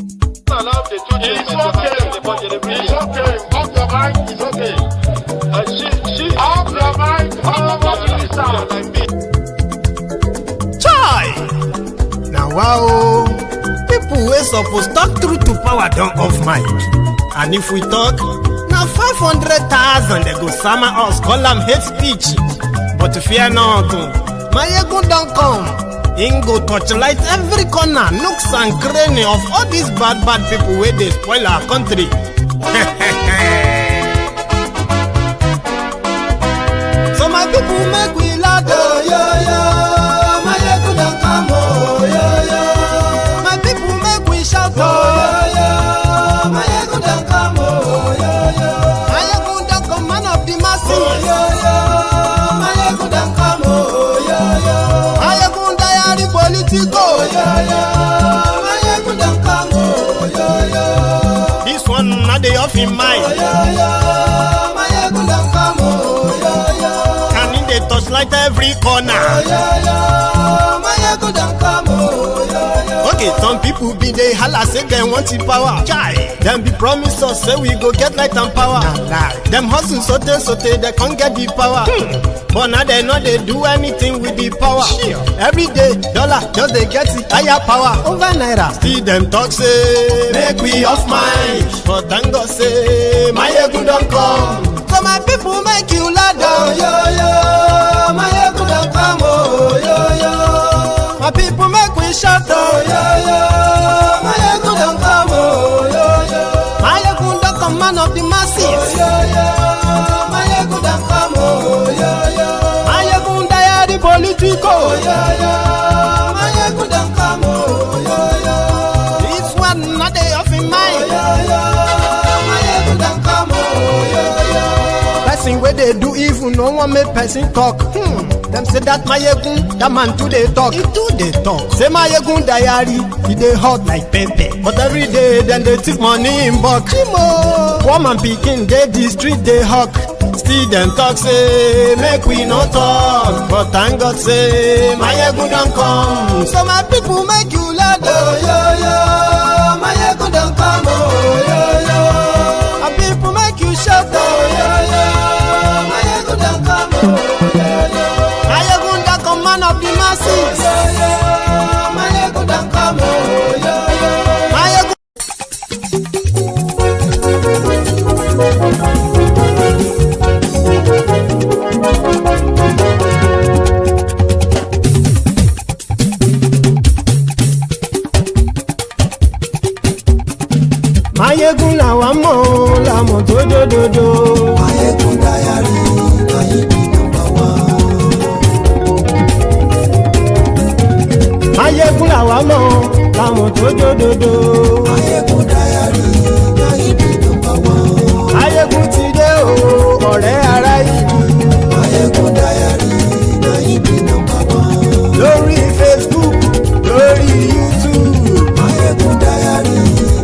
Allow the two children to attend the budget. It's okay. Off your mind. It's okay. She off your mind. Chai! Now wow, people wey suppose talk truth to power don't off mic. And if we talk, now 500,000 they go sama us, call them hate speech. But fear not, my ego don't come. Ingo torchlight every corner, nooks and cranny of all these bad people where they spoil our country. So my people make we loud, oh yo yo. My ego don't come, oh yo yo. My people make we shout, oh yo yo. My ego don't come, oh yo yo. My ego don't come, man of the masses, oh yo yo. My ego don't come, oh yo yo. My ego diary politico, oh yo yo. My ego don't come, oh yo yo. This one not the off in mind, oh yo yo. My ego don't come, oh yo yo. And in the touchlight every corner, oh yo yo. My ego don't come, oh yo yo. Okay, some people be they holla say they want the power. Chai, them be promise us say we go get light and power. Them hustle sote they can't get the power. But now they know they do anything with the power. Every day, dollar just they get the higher power over naira. Still them talk say make we off mind. But thank God say my ego don't come. So my people make you loud, oh yo yo. My ego don't come, oh yo yo. My people make we shout, oh yo yo. My ego don't come, oh yo yo. My ego don't come, man of the masses, oh yo yo. My ego don't come, oh yo yo. My ego diary politico, oh yo yo. My ego don't come, oh yo yo. This one not the off in mind, oh yo yo. My ego don't come, oh yo yo. Person where they do evil, no one make person talk. Them say that my egun, that man too they talk. He too they talk. Say my egun diary, he they hot like pepper. But every day then they take money in bulk. Woman picking, they the street they hawk. Still them talk say make we no talk. But thank God say my egun don't come. So my people make you loud, oh yo yo. My egun don't come, oh yo yo. My people make you shout, oh yo yo. My egun don't come, oh yo yo. Man of the masses, oh, yo, yo. My ego don't come, oh, yo, yo. My ego. My ego la wamo to do. My ego diary, my ego number one. Ayégun làwa mọ̀ làwọn tó jódodo. Ayégun diary na ibi nọ́mbà wán. Ayégun ti dé o ọ̀rẹ́ ará ìlú. Ayégun diary na ibi nọ́mbà wán. Lórí Facebook lórí YouTube. Ayégun diary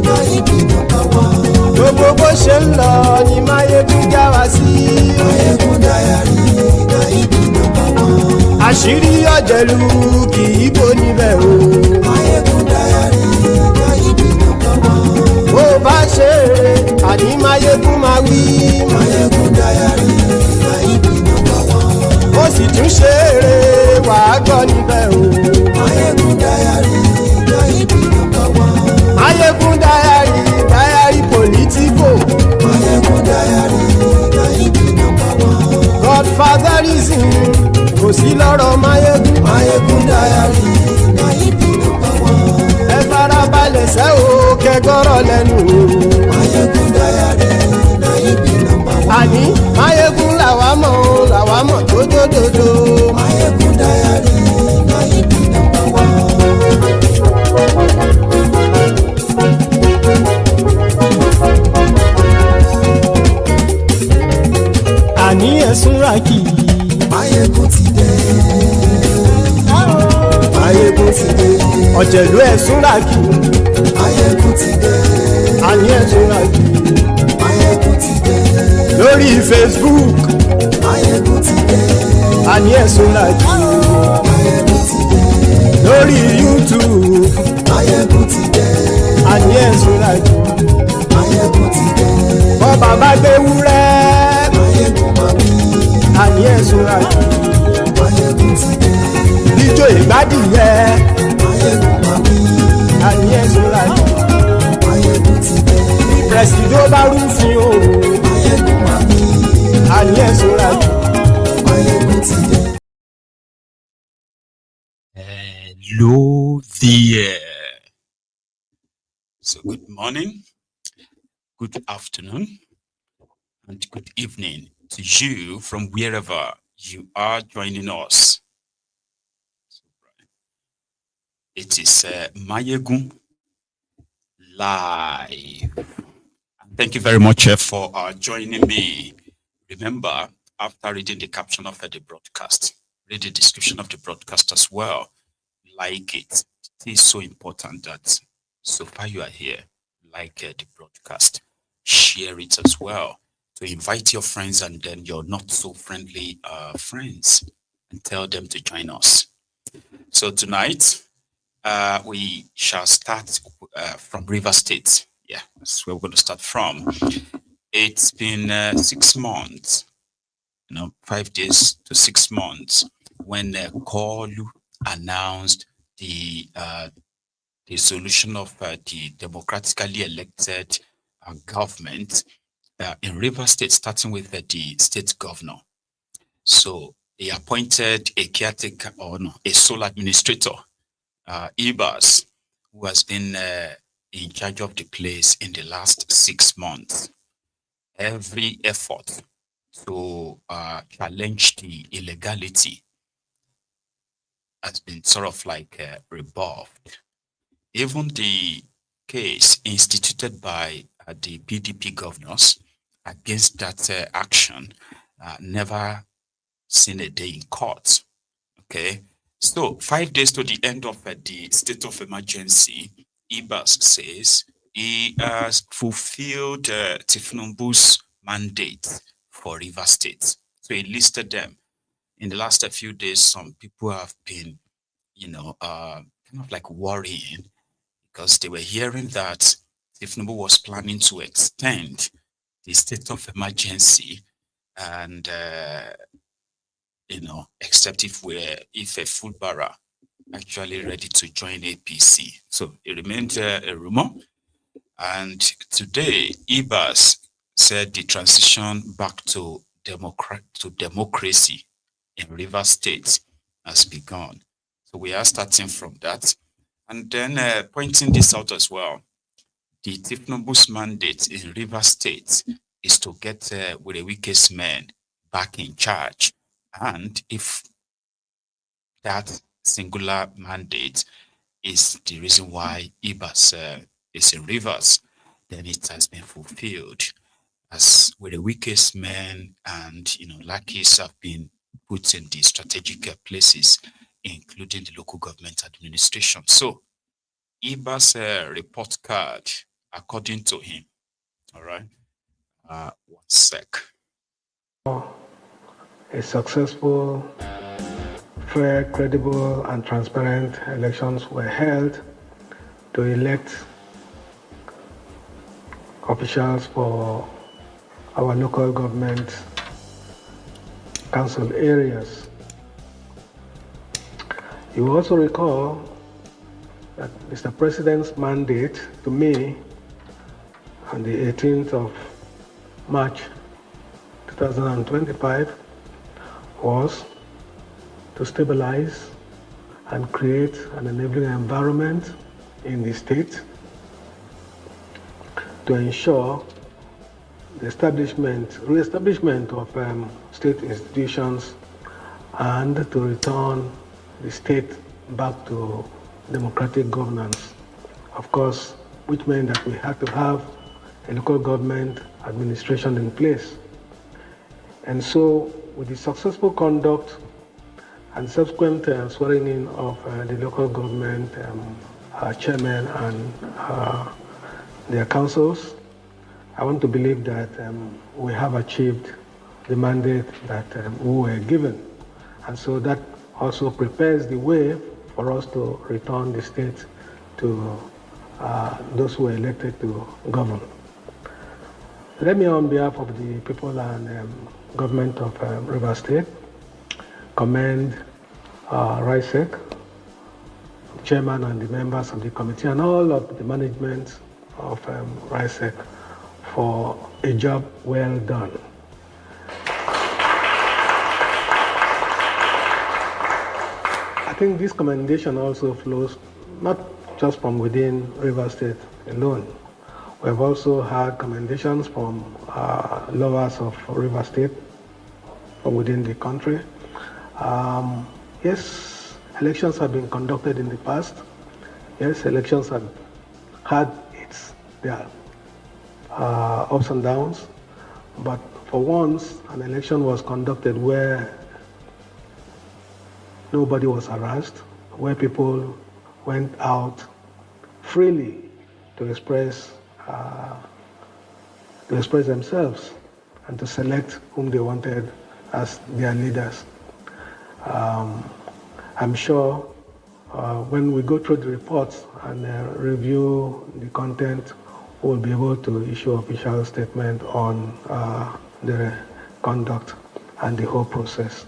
na ibi nọ́mbà wán. Gbogbo bó ṣe ń lọ ni Máyégún já wa sí. Ayégun diary na ibi nọ́mbà wán. Àṣírí ọ̀jẹ̀lú kì í bò níbẹ̀ o. Máyégún diary na ibi nọ́mbà wán. Bó bá ṣe eré àní Máyégún máa wí. Máyégún diary na ibi nọ́mbà wán. Ó sì tún ṣe eré wàá gbọ́ níbẹ̀ o. Máyégún diary na ibi nọ́mbà wán. Máyégún diary politico. Máyégún diary na ibi nọ́mbà wán. Godfatherism kò sí lọ́rọ̀ Máyégún. Máyégún diary na ibi nọ́mbà wán. Ẹ farabalẹ̀ sẹ́ o kẹgọ́rọ̀ lẹ́nu o. Máyégún diary na ibi nọ́mbà wán. Àní Máyégún làwa mọ̀ tó dódòdó. Máyégún diary na ibi nọ́mbà wán. Àní ẹ̀sùn ràkì. Máyégún ti dé. Máyégún ti dé. Ọ̀jẹ̀lú ẹ̀sùn ràkì. Máyégún ti dé. Àní ẹ̀sùn ràkì. Máyégún ti dé. Lórí Facebook. Máyégún ti dé. Àní ẹ̀sùn ràkì. Máyégún ti dé. Lórí YouTube. Máyégún ti dé. àní ẹ̀sùn làjò. Máyégún ti dé. Bọ́ bàbá gbé wúrẹ́. Máyégún máa bí. Àní ẹ̀sùn làjò. Máyégún ti dé. Bíjó ìgbádìyẹ. Máyégún máa bí. Àní ẹ̀sùn làjò. Máyégún ti dé. Pẹ̀sìdó bá rúfin o. Máyégún máa bí. Àní ẹ̀sùn làjò. Máyégún ti dé. Hello there. So good morning, good afternoon, and good evening to you from wherever you are joining us. It is Máyégún live. Thank you very much for joining me. Remember, after reading the caption of the broadcast, read the description of the broadcast as well. Like it. It is so important that so far you are here, like the broadcast, share it as well. To invite your friends and then your not so friendly friends and tell them to join us. So tonight, we shall start from River State. Yeah, that's where we're going to start from. It's been 6 months, 5 days to 6 months when Koolu announced the solution of the democratically elected government in River State, starting with the state governor. So he appointed a caretaker, a sole administrator, Ibas, who has been in charge of the place in the last 6 months. Every effort to challenge the illegality has been sort of like rebuffed. Even the case instituted by the PDP governors against that action never seen a day in court. Okay, so 5 days to the end of the state of emergency, Ibas says he has fulfilled Tinubu's mandate for River State. So he listed them. In the last few days, some people have been, kind of like worrying because they were hearing that Tinubu was planning to extend the state of emergency and, except if a Foolbara actually ready to join APC. So it remained a rumor. And today, Ibas said the transition back to democracy in River State has begun. So we are starting from that. And then pointing this out as well, the Tinubu's mandate in River State is to get with the weakest men back in charge. And if that singular mandate is the reason why Ibas is in Rivers, then it has been fulfilled. As with the weakest men and lackeys have been put in the strategic places, including the local government administration. So Ibas report card, according to him. All right. 1 sec. A successful, fair, credible, and transparent elections were held to elect officials for our local government council areas. You also recall that Mr. President's mandate to me on the 18th of March 2025 was to stabilize and create an enabling environment in the state to ensure the re-establishment of state institutions and to return the state back to democratic governance. Of course, which meant that we had to have a local government administration in place. And so, with the successful conduct and subsequent swearing in of the local government chairman and their councils, I want to believe that we have achieved the mandate that we were given. And so that also prepares the way for us to return the state to those who were elected to govern. Let me, on behalf of the people and government of Rivers State, commend RISEC, chairman and the members of the committee, and all of the management of RISEC for a job well done. I think this commendation also flows not just from within Rivers State alone. We have also had commendations from lovers of Rivers State from within the country. Yes, elections have been conducted in the past. Yes, elections have had their ups and downs, but for once, an election was conducted where nobody was harassed, where people went out freely to express themselves and to select whom they wanted as their leaders. I'm sure when we go through the reports and review the content, we'll be able to issue official statement on the conduct and the whole process.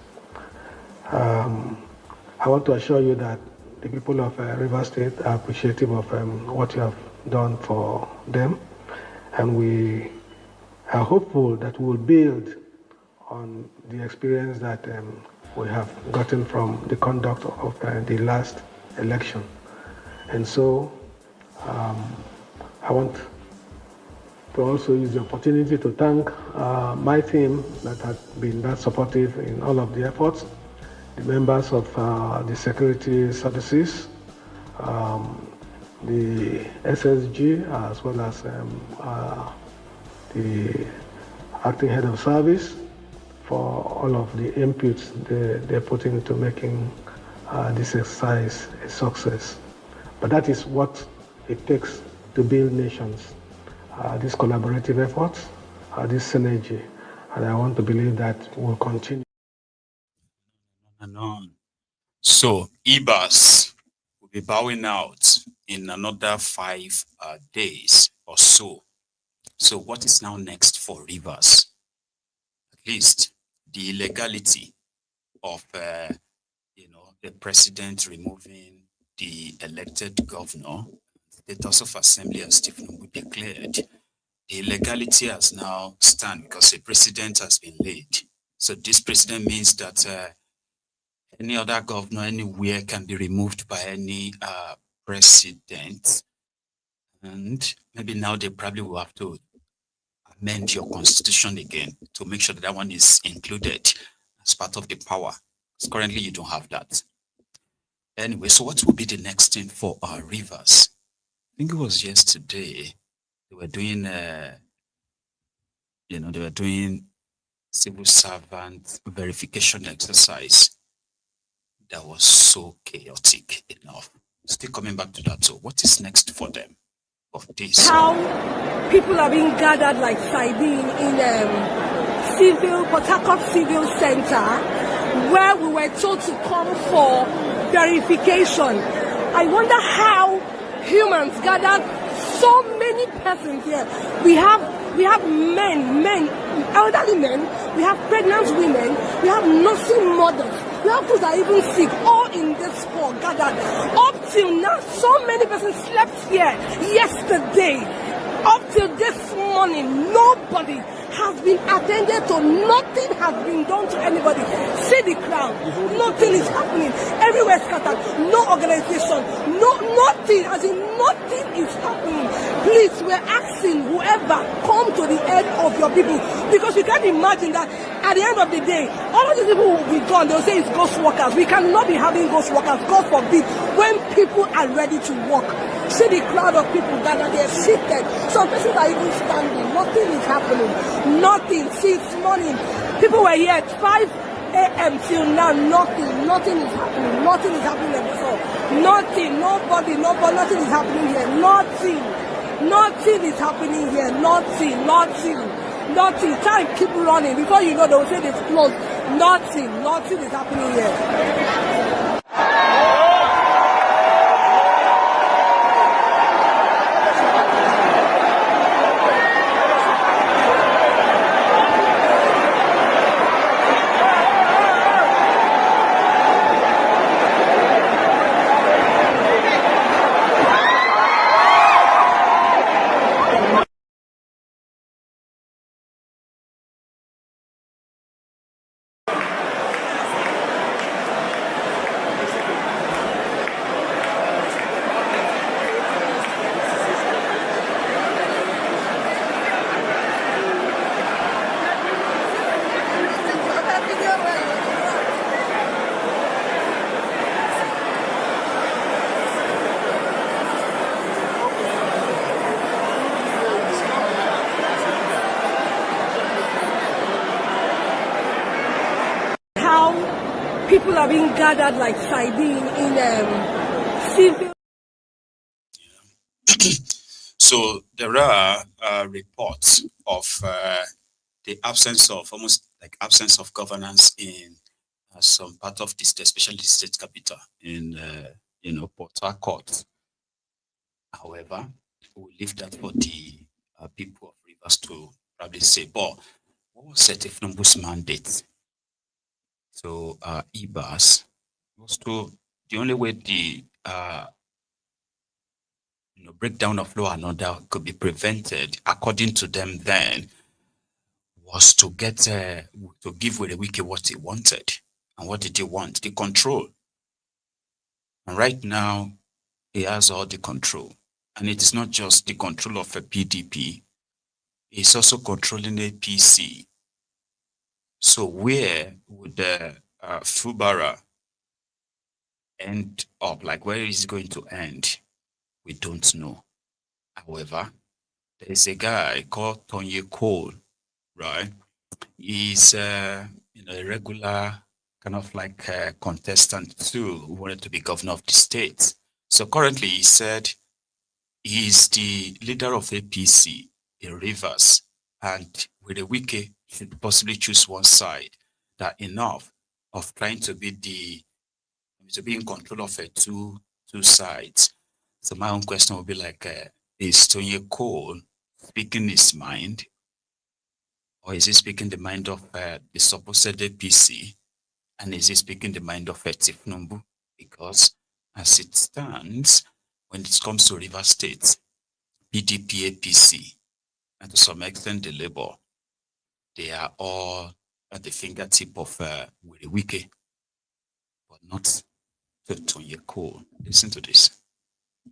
I want to assure you that the people of Rivers State are appreciative of what you have done for them, and we are hopeful that we will build on the experience that we have gotten from the conduct of the last election. And so I want to also use the opportunity to thank my team that has been that supportive in all of the efforts, the members of the security services, the SSG, as well as the acting head of service, for all of the inputs they're putting into making this exercise a success. But that is what it takes to build nations, these collaborative efforts, this synergy, and I want to believe that will continue. So Ibas will be bowing out in another 5 days or so. So what is now next for Rivers? At least the illegality of the president removing the elected governor, the House of Assembly, as Tinubu declared, the illegality has now stand because a precedent has been laid. So this precedent means that any other governor anywhere can be removed by any president, and maybe now they probably will have to amend your constitution again to make sure that that one is included as part of the power. Because currently you don't have that. Anyway, so what will be the next thing for our Rivers? I think it was yesterday they were doing, they were doing civil servant verification exercise. That was so chaotic enough. Still coming back to that. So what is next for them of this? How people are being gathered like sardine in Port Harcourt Civil Center, where we were told to come for verification. I wonder how humans gathered so many persons here. We have men, elderly men, we have pregnant women, we have nursing mothers, we have those that are even sick, all in this hall gathered. Up till now, so many persons slept here yesterday. Up till this morning, nobody has been attended to. Nothing has been done to anybody. See the crowd. Nothing is happening. Everywhere scattered. No organization. Nothing. As in, nothing is happening. Please, we're asking whoever, come to the end of your people. Because you can't imagine that at the end of the day, all of these people will be gone. They'll say it's ghost workers. We cannot be having ghost workers. God forbid. When people are ready to work. See the crowd of people gathered there, seated. Some persons are even standing. Nothing is happening. Nothing. See, it's morning. People were here at 5 a.m. till now. Nothing is happening. Nothing is happening at this hall. Nothing. Nobody. Nothing is happening here. Nothing is happening here. Nothing. Time keep running. Before you know, they will say it's closed. Nothing is happening here. people are being gathered like sardine in civil. So there are reports of the absence of absence of governance in some part of the state, especially the state capital in Port Harcourt. However, we'll leave that for the people of Rivers to probably say. But what was Tinubu's mandate? So Ibas was to the only way the breakdown of law and order could be prevented, according to them then, was to get to give Wike what he wanted. And what did he want? The control. And right now, he has all the control. And it is not just the control of a PDP, it's also controlling APC. So where would the Foolbara end up? Like, where is it going to end? We don't know. However, there is a guy called Koolu, right? He's a regular kind of like a contestant too, who wanted to be governor of the state. So currently he said he's the leader of APC in Rivers, and with a Wike should possibly choose one side. That enough of trying to be in control of two sides. So my own question would be like, is Koolu speaking his mind, or is he speaking the mind of the supposed APC, and is he speaking the mind of Tinubu? Because as it stands, when it comes to River State, PDP, APC, and to some extent the Labour, they are all at the fingertip of Wike, but not to Koolu. Listen to this.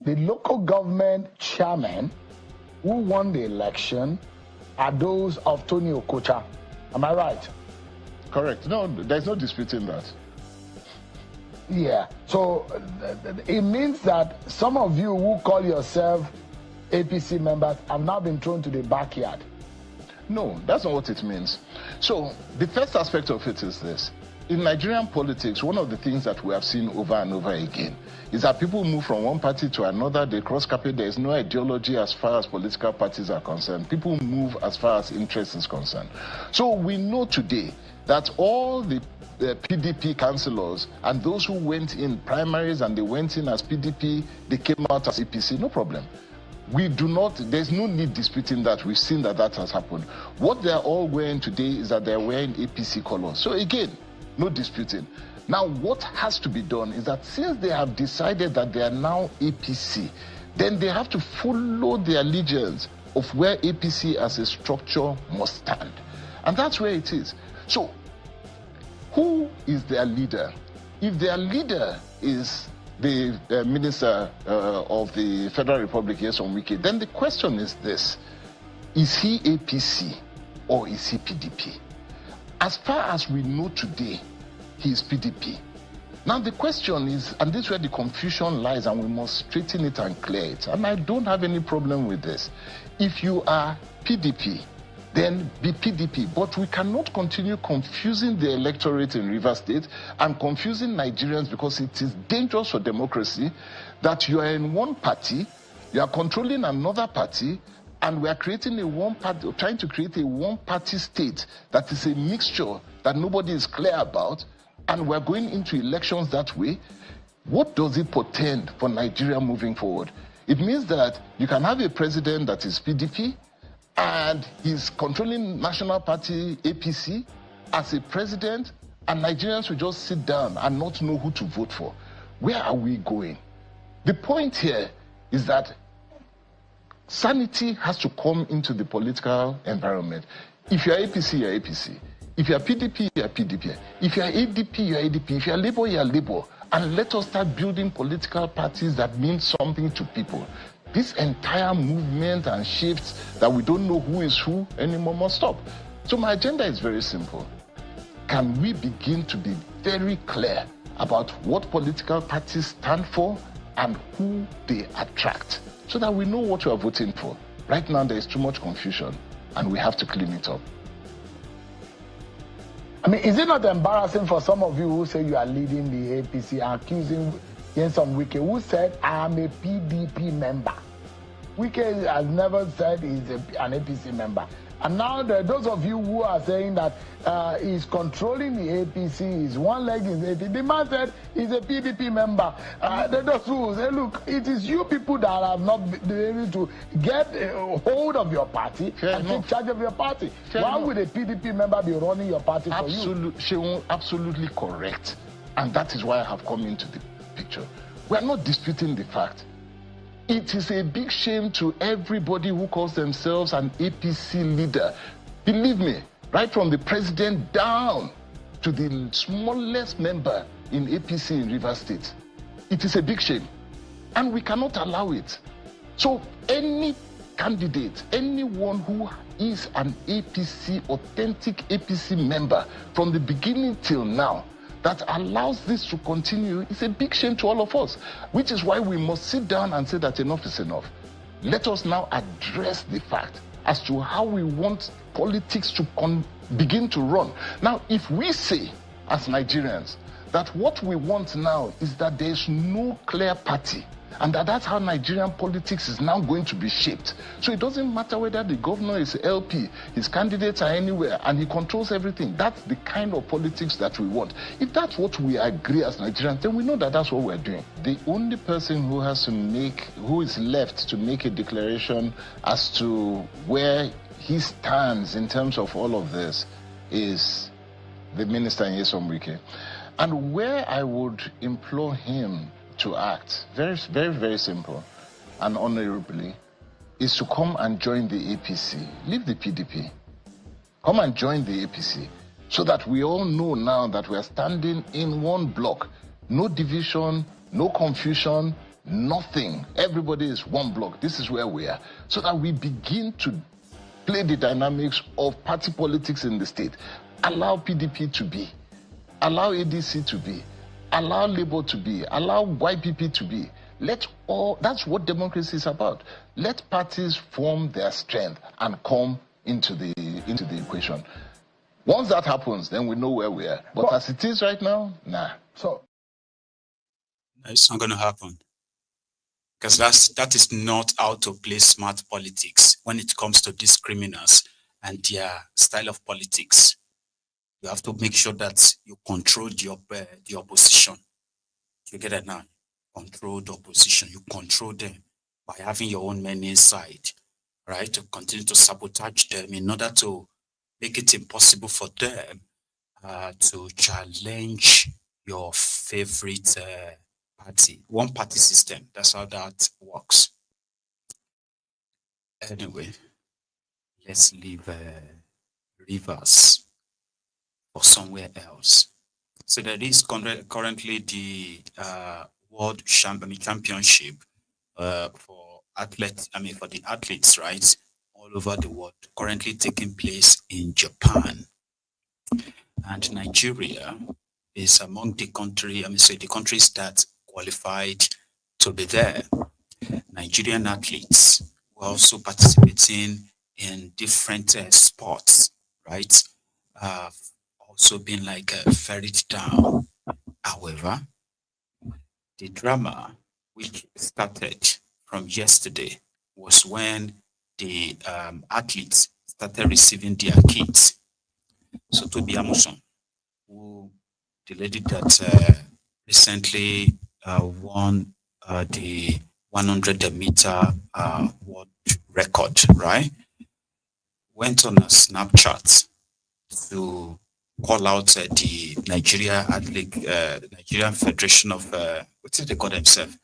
The local government chairmen who won the election are those of Tony Okocha. Am I right? Correct. No, there's no disputing that. Yeah. So it means that some of you who call yourself APC members have now been thrown to the backyard. No, that's not what it means. So the first aspect of it is this. In Nigerian politics, one of the things that we have seen over and over again is that people move from one party to another, they cross carpet, there is no ideology as far as political parties are concerned. People move as far as interest is concerned. So we know today that all the PDP councillors and those who went in primaries and they went in as PDP, they came out as APC, no problem. There's no need disputing that. We've seen that has happened. What they're all wearing today is that they're wearing APC colors. So again, no disputing. Now, what has to be done is that since they have decided that they are now APC, then they have to follow the allegiance of where APC as a structure must stand. And that's where it is. So, who is their leader? If their leader is the Minister of the Federal Republic, Wike, then the question is this: is he APC or is he PDP? As far as we know today, he is PDP. Now the question is, and this is where the confusion lies, and we must straighten it and clear it. And I don't have any problem with this. If you are PDP, then be PDP. But we cannot continue confusing the electorate in Rivers State and confusing Nigerians, because it is dangerous for democracy that you are in one party, you are controlling another party, and we are creating a one-party, trying to create a one-party state that is a mixture that nobody is clear about, and we're going into elections that way. What does it portend for Nigeria moving forward? It means that you can have a president that is PDP, and he's controlling National Party APC as a president, and Nigerians will just sit down and not know who to vote for. Where are we going? The point here is that sanity has to come into the political environment. If you're APC, you're APC. If you're PDP, you're PDP. If you're ADP, you're ADP. If you're Labour, you're Labour. And let us start building political parties that mean something to people. This entire movement and shifts that we don't know who is who anymore must stop. So my agenda is very simple. Can we begin to be very clear about what political parties stand for and who they attract, so that we know what we are voting for? Right now, there is too much confusion, and we have to clean it up. I mean, is it not embarrassing for some of you who say you are leading the APC, accusing Nyesom Wike, who said, I am a PDP member? Wike has never said he's an APC member. And now those of you who are saying that he's controlling the APC, his one leg is APC. The man said he's a PDP member. Those who say, look, it is you people that have not been able to get a hold of your party and take charge of your party. Why would a PDP member be running your party for you? Absolutely correct. And that is why I have come into the picture. We are not disputing the fact. It is a big shame to everybody who calls themselves an APC leader. Believe me, right from the president down to the smallest member in APC in Rivers State. It is a big shame. And we cannot allow it. So any candidate, anyone who is an APC, authentic APC member from the beginning till now, that allows this to continue is a big shame to all of us, which is why we must sit down and say that enough is enough. Let us now address the fact as to how we want politics to begin to run. Now, if we say as Nigerians that what we want now is that there is no clear party, and that's how Nigerian politics is now going to be shaped. So it doesn't matter whether the governor is LP, his candidates are anywhere, and he controls everything. That's the kind of politics that we want. If that's what we agree as Nigerians, then we know that that's what we're doing. The only person who is left to make a declaration as to where he stands in terms of all of this is the minister Nyesom Wike. And where I would implore him to act, very, very, very simple and honorably, is to come and join the APC. Leave the PDP. Come and join the APC so that we all know now that we are standing in one block. No division, no confusion, nothing. Everybody is one block. This is where we are. So that we begin to play the dynamics of party politics in the state. Allow PDP to be. Allow ADC to be. Allow Labour to be, allow YPP to be. That's what democracy is about. Let parties form their strength and come into the equation. Once that happens, then we know where we are. But as it is right now, nah. So it's not going to happen. Because that is not how to play smart politics when it comes to these criminals and their style of politics. You have to make sure that you control the opposition. You get it now? Control the opposition. You control them by having your own men inside, right? To continue to sabotage them in order to make it impossible for them to challenge your favorite party. One party system. That's how that works. Anyway, let's leave Rivers or somewhere else. So there is currently the World Championship for the athletes, right, all over the world, currently taking place in Japan. And Nigeria is among the countries that qualified to be there. Nigerian athletes were also participating in different sports, right? Also been ferried down. However, the drama which started from yesterday was when the athletes started receiving their kits. So Tobi Amusan, the lady that recently won the 100-meter world record, right, went on a Snapchat to call out the Nigerian Federation of what did they call themselves?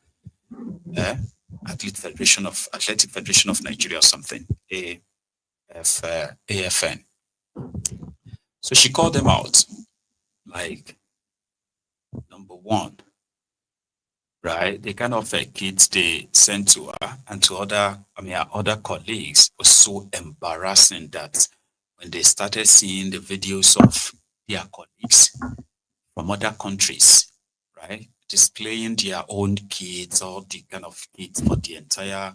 Athletic Federation of Nigeria or something. AFN. So she called them out, number one, right? The kind of kids they sent to her and to her other colleagues was so embarrassing that when they started seeing the videos of their colleagues from other countries, right, displaying their own kids, all the kind of kids for the entire,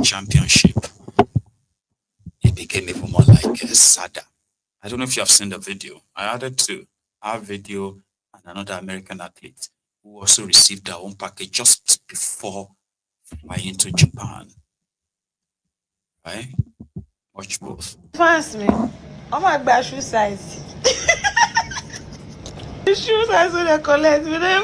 championship, it became even more sadder. I don't know if you have seen the video. I added to our video and another American athlete who also received their own package just before flying to Japan. Right? Watch both. Fans me. Oh my gosh, shoe size. The shoe size when they collect with them.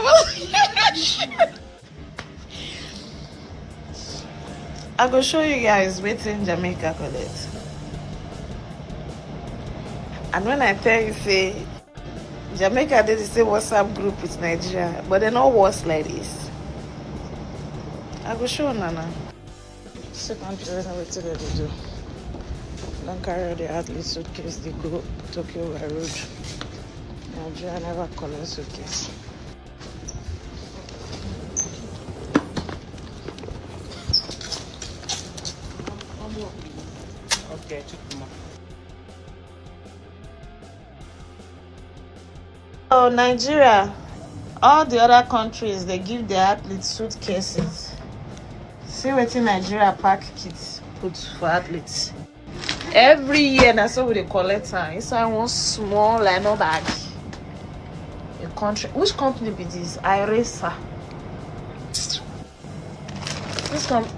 I go show you guys waiting Jamaica collect. And when I tell you, say, Jamaica did the same WhatsApp group with Nigeria, but they're not worse like this. I go show Nana. Second period, I will tell you to do. Don't carry the athlete suitcase, they go Tokyo by road. Nigeria never collect suitcase. Okay, oh, Nigeria, all the other countries, they give their athletes suitcases. See what in Nigeria pack kits put for athletes. Every year, that's how they collect her. It's one small, like no bag. A country, which company be this? Iresa.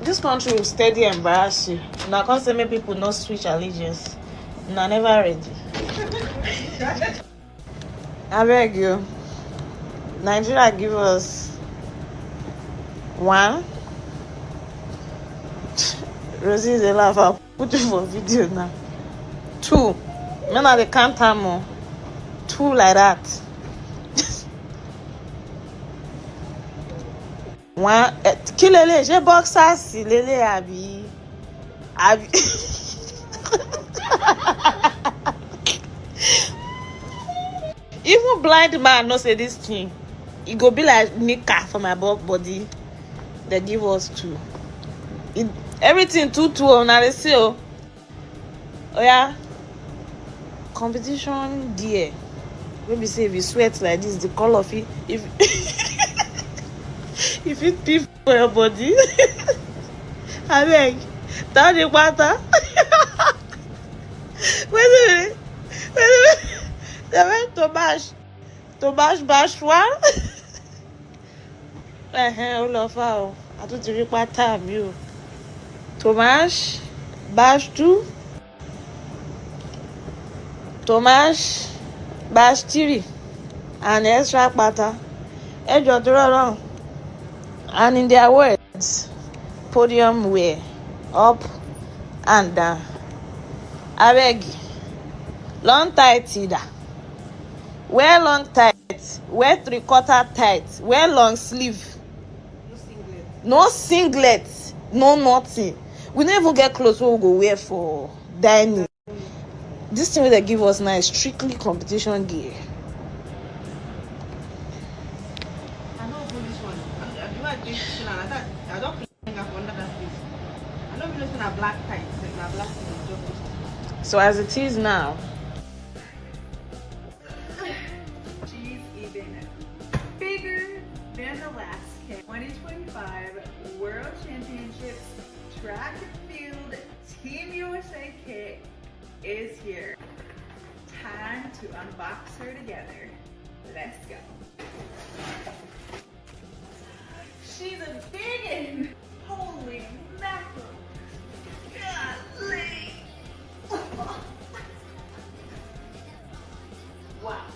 This country will steady embarrass you. Now, can't say many people not switch allegiance. Nah, never ready. I beg you. Nigeria give us one. Rosie is a laugh. I'll put it for video now. Two. Men are the count more. Two like that. One. Kilele, je boxer si lele abi. Even blind man no say this thing. It go be like nika for my body. They give us two. Everything two now they say oh yeah. Competition there. Maybe say if you sweat like this, the color of it if if it pee for your body. I beg. Down the water. Wait a minute. They went to bash one. All of our. I don't think what time you. Tomash bash two. Tomash bash three. And extra butter. Edge of the round. And in their words, podium wear up and down. I beg. Long tight either. Wear long tight. Wear 3/4 tight. Wear long sleeve. No singlet. No nothing. We don't even get clothes we go wear for dining. This thing they give us now is strictly competition gear. I know this one. I don't think I've under that place. I don't even know black tights. Like black tights. So as it is now. She's even bigger than the last 2025 World Championships Track and Field Team USA kit is here. Time to unbox her together. Let's go. She's a biggin'. Holy mackerel. Golly. Wow.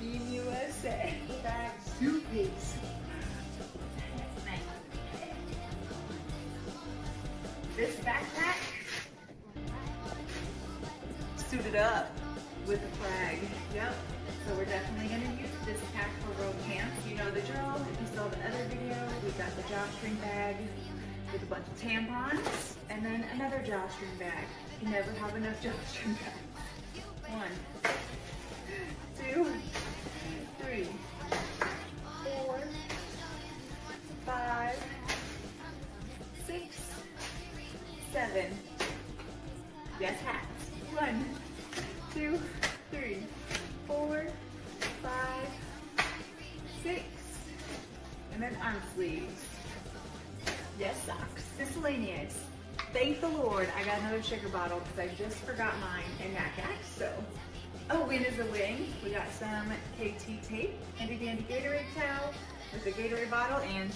Team USA. That suitcase. This backpack suited up with the flag. Yep. So we're definitely going to use this pack for road camps. You know the drill. If you saw the other video, we've got the drawstring bag with a bunch of tampons, and then another drawstring bag. You never have enough drawstring bags. 1, 2, 3, 4, 5, 6, 7. Yes, hats. 1, 2, 3, 4, 5, 6, and then arm sleeves. Yes, socks. Miscellaneous. Thank the Lord, I got another sugar bottle because I just forgot mine in that gas. So, oh, win is a win. We got some KT tape, handy dandy Gatorade towel with a Gatorade bottle and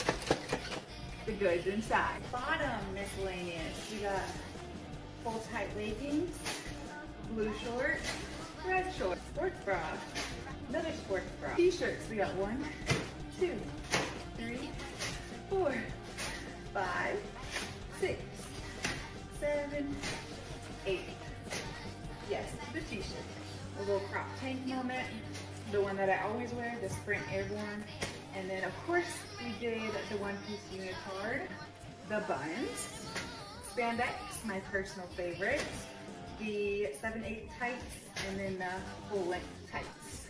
the goods inside. Bottom miscellaneous. We got full tight leggings, blue shorts, red shorts, sports bra, another sports bra. T-shirts. We got 1, 2, 3, 4, 5, 6, 7, 8. Yes, the t-shirt. A little crop tank moment. The one that I always wear, the Sprint Airborne. And then of course we did the one-piece unitard, the buns, spandex, my personal favorite, the 7/8 tights, and then the full-length tights.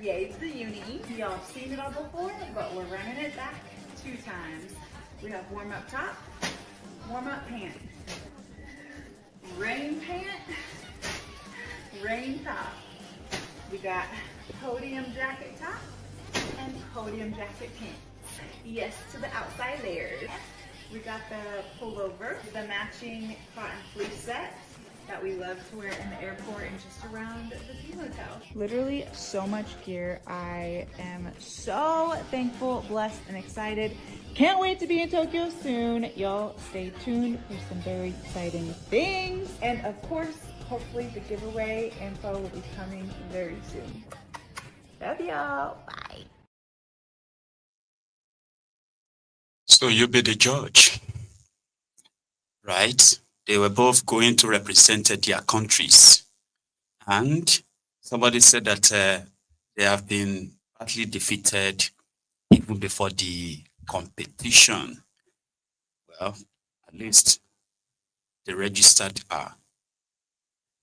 Yay to the uni. Y'all have seen it all before, but we're running it back 2 times. We have warm-up top, warm-up pant, rain pant, rain top. We got podium jacket top and podium jacket pants. Yes to the outside layers. We got the pullover, the matching cotton fleece set that we love to wear in the airport and just around the ski hotel. Literally so much gear. I am so thankful, blessed, and excited. Can't wait to be in Tokyo soon. Y'all stay tuned for some very exciting things. And of course, hopefully the giveaway info will be coming very soon. Love y'all. Bye. So you be the judge, right? They were both going to represent their countries. And somebody said that they have been partly defeated even before the competition. Well, at least the registered are.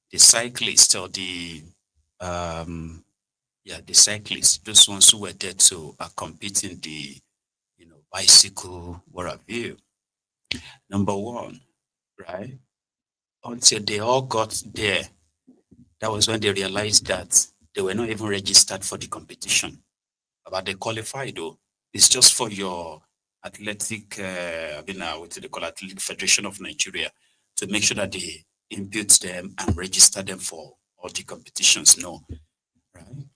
The cyclists or the cyclists, those ones who were there to compete in the bicycle, what have you. Number one, right? Until they all got there, that was when they realized that they were not even registered for the competition. But they qualified though. It's just for your athletic, what they call Athletic Federation of Nigeria, to make sure that they impute them and register them for all the competitions. No, right?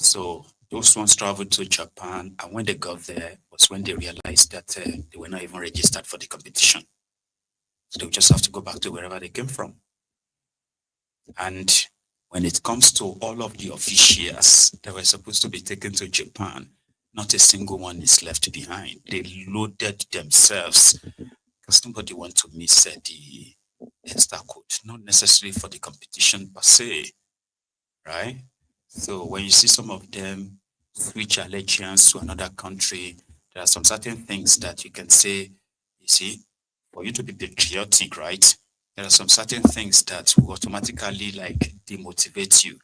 So those ones traveled to Japan, and when they got there was when they realized that they were not even registered for the competition. So they would just have to go back to wherever they came from. And when it comes to all of the officials that were supposed to be taken to Japan, not a single one is left behind. They loaded themselves because nobody wants to miss the extra code, not necessarily for the competition per se, right? So when you see some of them switch allegiance to another country, there are some certain things that you can say, you see, for you to be patriotic, right? There are some certain things that will automatically demotivate you,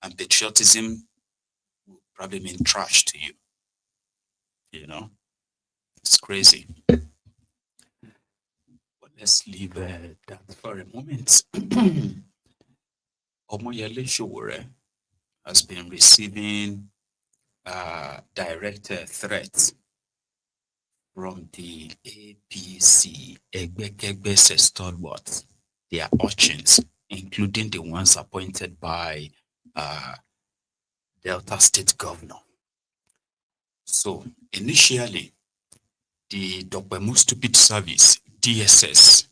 and patriotism will probably mean trash to you. It's crazy. But let's leave that for a moment. Omoyele Sowore has been receiving direct threats from the APC, Egbekegbe stalwarts, their urchins, including the ones appointed by Delta State Governor. So initially, the Dokpemu Stupid Service, DSS,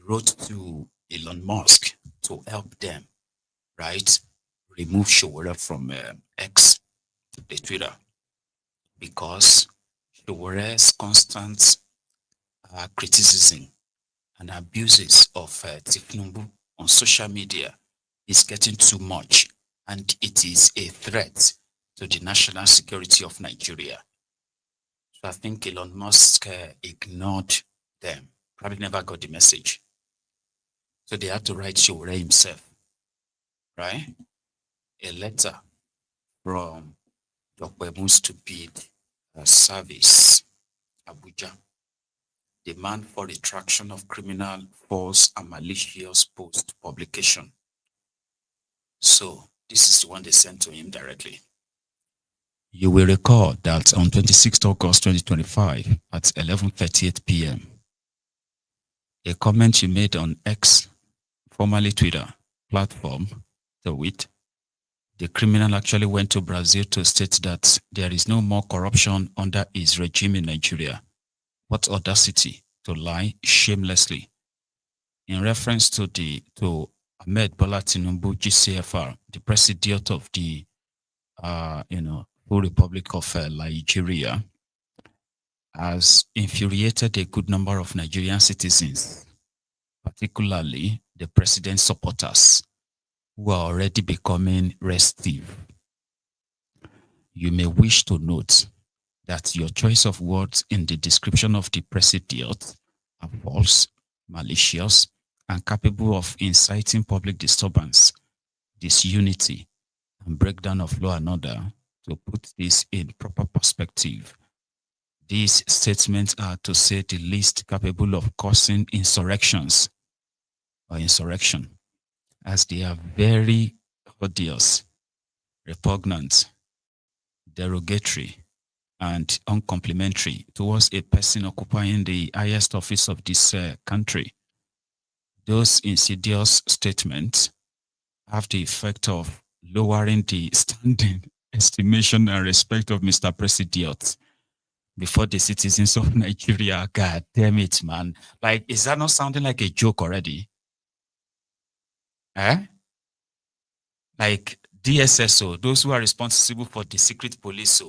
wrote to Elon Musk to help them, right, remove Sowore from X, the Twitter, because Sowore's constant criticism and abuses of Tinubu on social media is getting too much, and it is a threat to the national security of Nigeria. So I think Elon Musk ignored them, probably never got the message. So they had to write Sowore himself, right? A letter from Dokpemu Stupid Service, Abuja, demand for retraction of criminal, false, and malicious post publication. So this is the one they sent to him directly. You will recall that on 26th August 2025 at 11:38 p.m., a comment you made on X, formerly Twitter, platform, the WIT. The criminal actually went to Brazil to state that there is no more corruption under his regime in Nigeria. What audacity to lie shamelessly. In reference to Ahmed Bola Tinubu, GCFR, the president of the Full Republic of Nigeria, has infuriated a good number of Nigerian citizens, particularly the president's supporters, who are already becoming restive. You may wish to note that your choice of words in the description of the president are false, malicious, and capable of inciting public disturbance, disunity, and breakdown of law and order. To put this in proper perspective, these statements are, to say the least, capable of causing insurrections or insurrection, as they are very odious, repugnant, derogatory, and uncomplimentary towards a person occupying the highest office of this country. Those insidious statements have the effect of lowering the standing, estimation, and respect of Mr. President before the citizens of Nigeria. God damn it, man. Like, is that not sounding like a joke already? Like DSSO, those who are responsible for the secret police,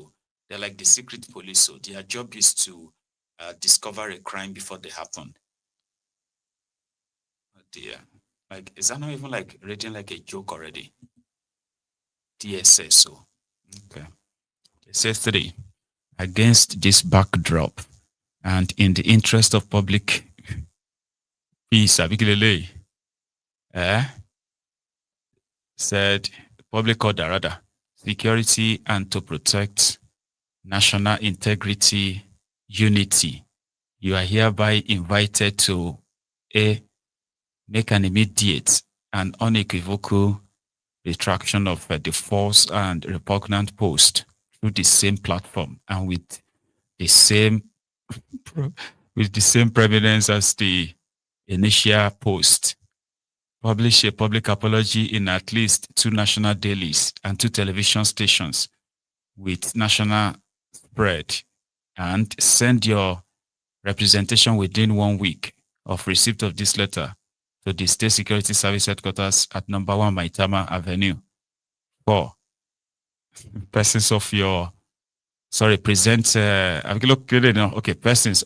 they're like the secret police, so their job is to discover a crime before they happen. Oh dear. Like, is that not even like reading like a joke already? DSSO. Okay. Say 3. Against this backdrop and in the interest of public peace, said public order, rather, security, and to protect national integrity, unity, you are hereby invited to A, make an immediate and unequivocal retraction of the false and repugnant post through the same platform and with the same prevalence as the initial post. Publish a public apology in at least 2 national dailies and 2 television stations with national spread, and send your representation within 1 week of receipt of this letter to the State Security Service Headquarters at number 1 Maitama Avenue. 4. Persons of your, persons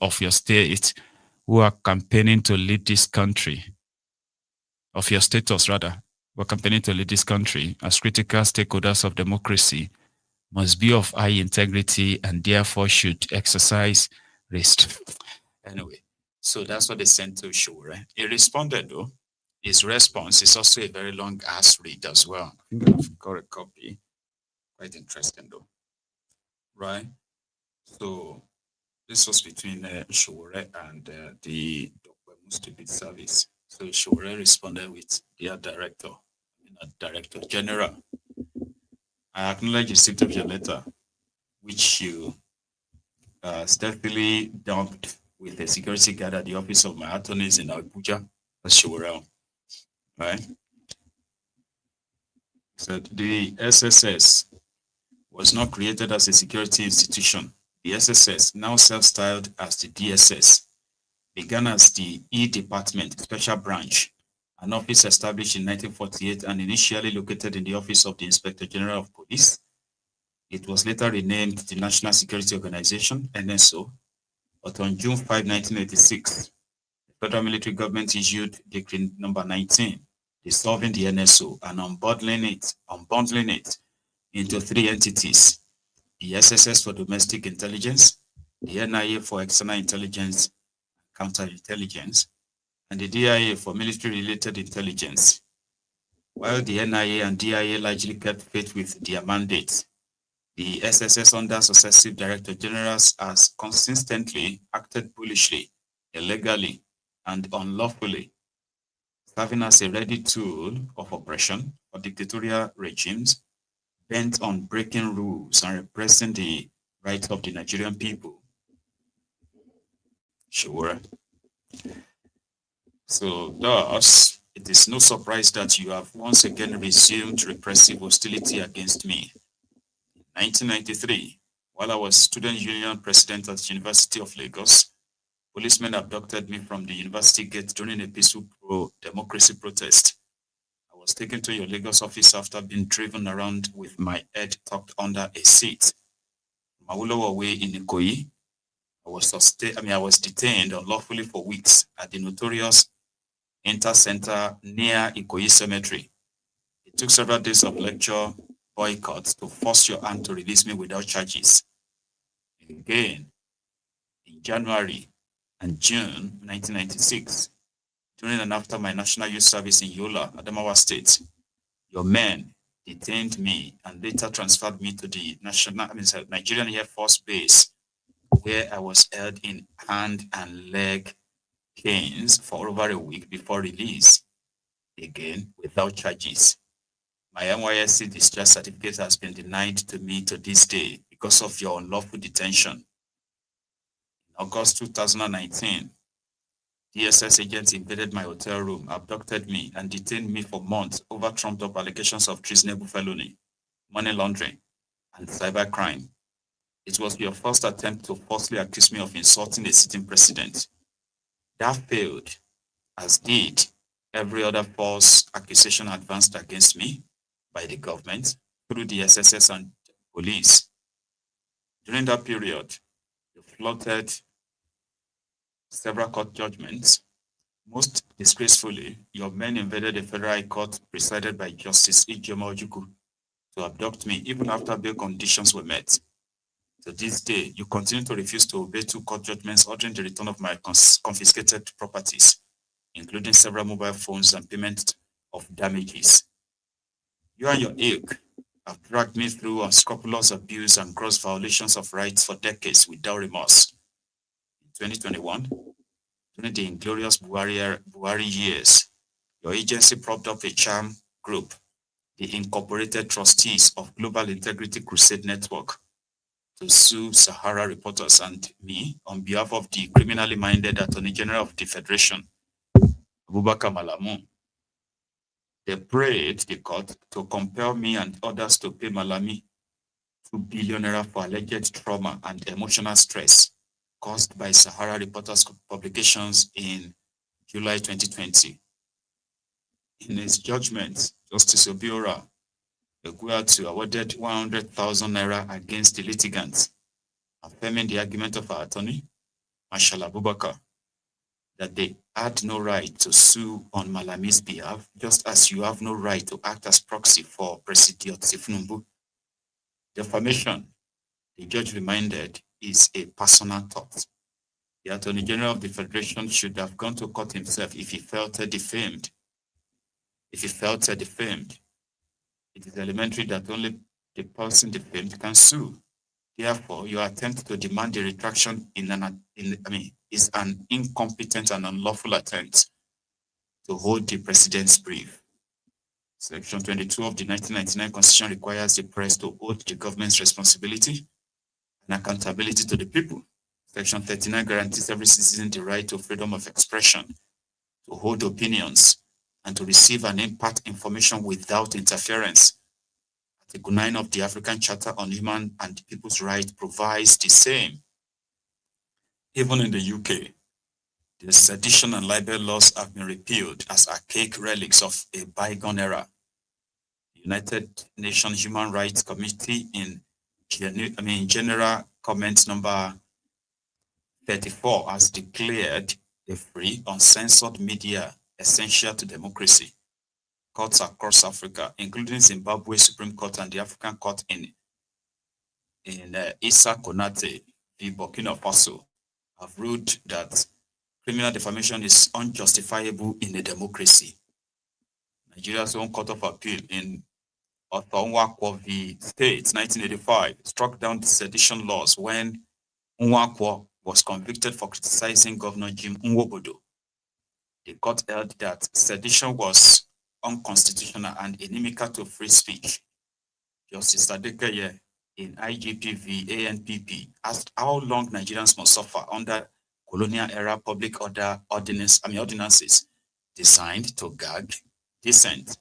of your state who are campaigning to lead this country, of your status rather, who are campaigning to lead this country as critical stakeholders of democracy, must be of high integrity and therefore should exercise restraint. Anyway, so that's what they sent to Sowore, right? He responded though. His response is also a very long ass read as well. I think I've got a copy. Quite interesting though. Right? So this was between Sowore and the Stupid Service. So Sowore responded with their director, Director General. I acknowledge the receipt of your letter, which you stealthily dumped with a security guard at the office of my attorneys in Abuja, Sowore Out. Right? So the SSS was not created as a security institution. The SSS, now self-styled as the DSS, began as the E Department Special Branch, an office established in 1948 and initially located in the office of the Inspector General of Police. It was later renamed the National Security Organization, NSO, but on June 5, 1986, the federal military government issued Decree number 19, dissolving the NSO and unbundling it into 3 entities: the SSS for domestic intelligence, the NIA for external intelligence, counterintelligence, and the DIA for military-related intelligence. While the NIA and DIA largely kept faith with their mandates, the SSS under successive Director Generals has consistently acted bullishly, illegally, and unlawfully, serving as a ready tool of oppression for dictatorial regimes bent on breaking rules and repressing the rights of the Nigerian people. Sowore. So thus, it is no surprise that you have once again resumed repressive hostility against me. In 1993, while I was student union president at the University of Lagos, policemen abducted me from the university gate during a peaceful pro-democracy protest. I was taken to your Lagos office after being driven around with my head tucked under a seat. From Awolowo Way in Ikoyi, I was detained unlawfully for weeks at the notorious Inter-Center near Ikoyi Cemetery. It took several days of lecture boycotts to force your aunt to release me without charges. Again, in January and June 1996, during and after my National Youth Service in Yola, Adamawa State, your men detained me and later transferred me to the Nigerian Air Force Base, where I was held in hand and leg chains for over a week before release, again without charges. My NYSC discharge certificate has been denied to me to this day because of your unlawful detention. In August 2019, DSS agents invaded my hotel room, abducted me, and detained me for months over trumped-up allegations of treasonable felony, money laundering, and cybercrime. It was your first attempt to falsely accuse me of insulting a sitting president. That failed, as did every other false accusation advanced against me by the government through the SSS and police. During that period, you flouted several court judgments. Most disgracefully, your men invaded a federal high court presided by Justice Ijeoma Ojukwu to abduct me even after bail conditions were met. To this day, you continue to refuse to obey 2 court judgments ordering the return of my confiscated properties, including several mobile phones and payment of damages. You and your ilk have dragged me through unscrupulous abuse and gross violations of rights for decades without remorse. In 2021, during the inglorious Buhari years, your agency propped up a charm group, the Incorporated Trustees of Global Integrity Crusade Network, to sue Sahara reporters and me on behalf of the criminally minded Attorney General of the Federation, Abubakar Malamu. They prayed the court to compel me and others to pay Malami 2 billion naira for alleged trauma and emotional stress caused by Sahara reporters' publications in July 2020. In his judgment, Justice Obiora Egweatu awarded 100,000 naira against the litigants, affirming the argument of our attorney, Marshal Abubakar, that they had no right to sue on Malami's behalf, just as you have no right to act as proxy for President Tinubu. Defamation, the judge reminded, is a personal thought. The Attorney General of the Federation should have gone to court himself if he felt defamed. It is elementary that only the person defamed can sue. Therefore, your attempt to demand the retraction is an incompetent and unlawful attempt to hold the president's brief. Section 22 of the 1999 Constitution requires the press to hold the government's responsibility and accountability to the people. Section 39 guarantees every citizen the right to freedom of expression, to hold opinions, and to receive and impart information without interference. Article 9 of the African Charter on Human and People's Rights provides the same. Even in the UK, the sedition and libel laws have been repealed as archaic relics of a bygone era. The United Nations Human Rights Committee in General Comment number 34 has declared the free, uncensored media essential to democracy. Courts across Africa, including Zimbabwe Supreme Court and the African Court in Issa Konate v. Burkina Faso, have ruled that criminal defamation is unjustifiable in a democracy. Nigeria's own Court of Appeal in Nwakwo v. State, 1985, struck down the sedition laws when Nwakwo was convicted for criticizing Governor Jim Nwobodo. The court held that sedition was unconstitutional and inimical to free speech. Justice Adekeye in IGP v. ANPP asked how long Nigerians must suffer under colonial era public order ordinances designed to gag dissent.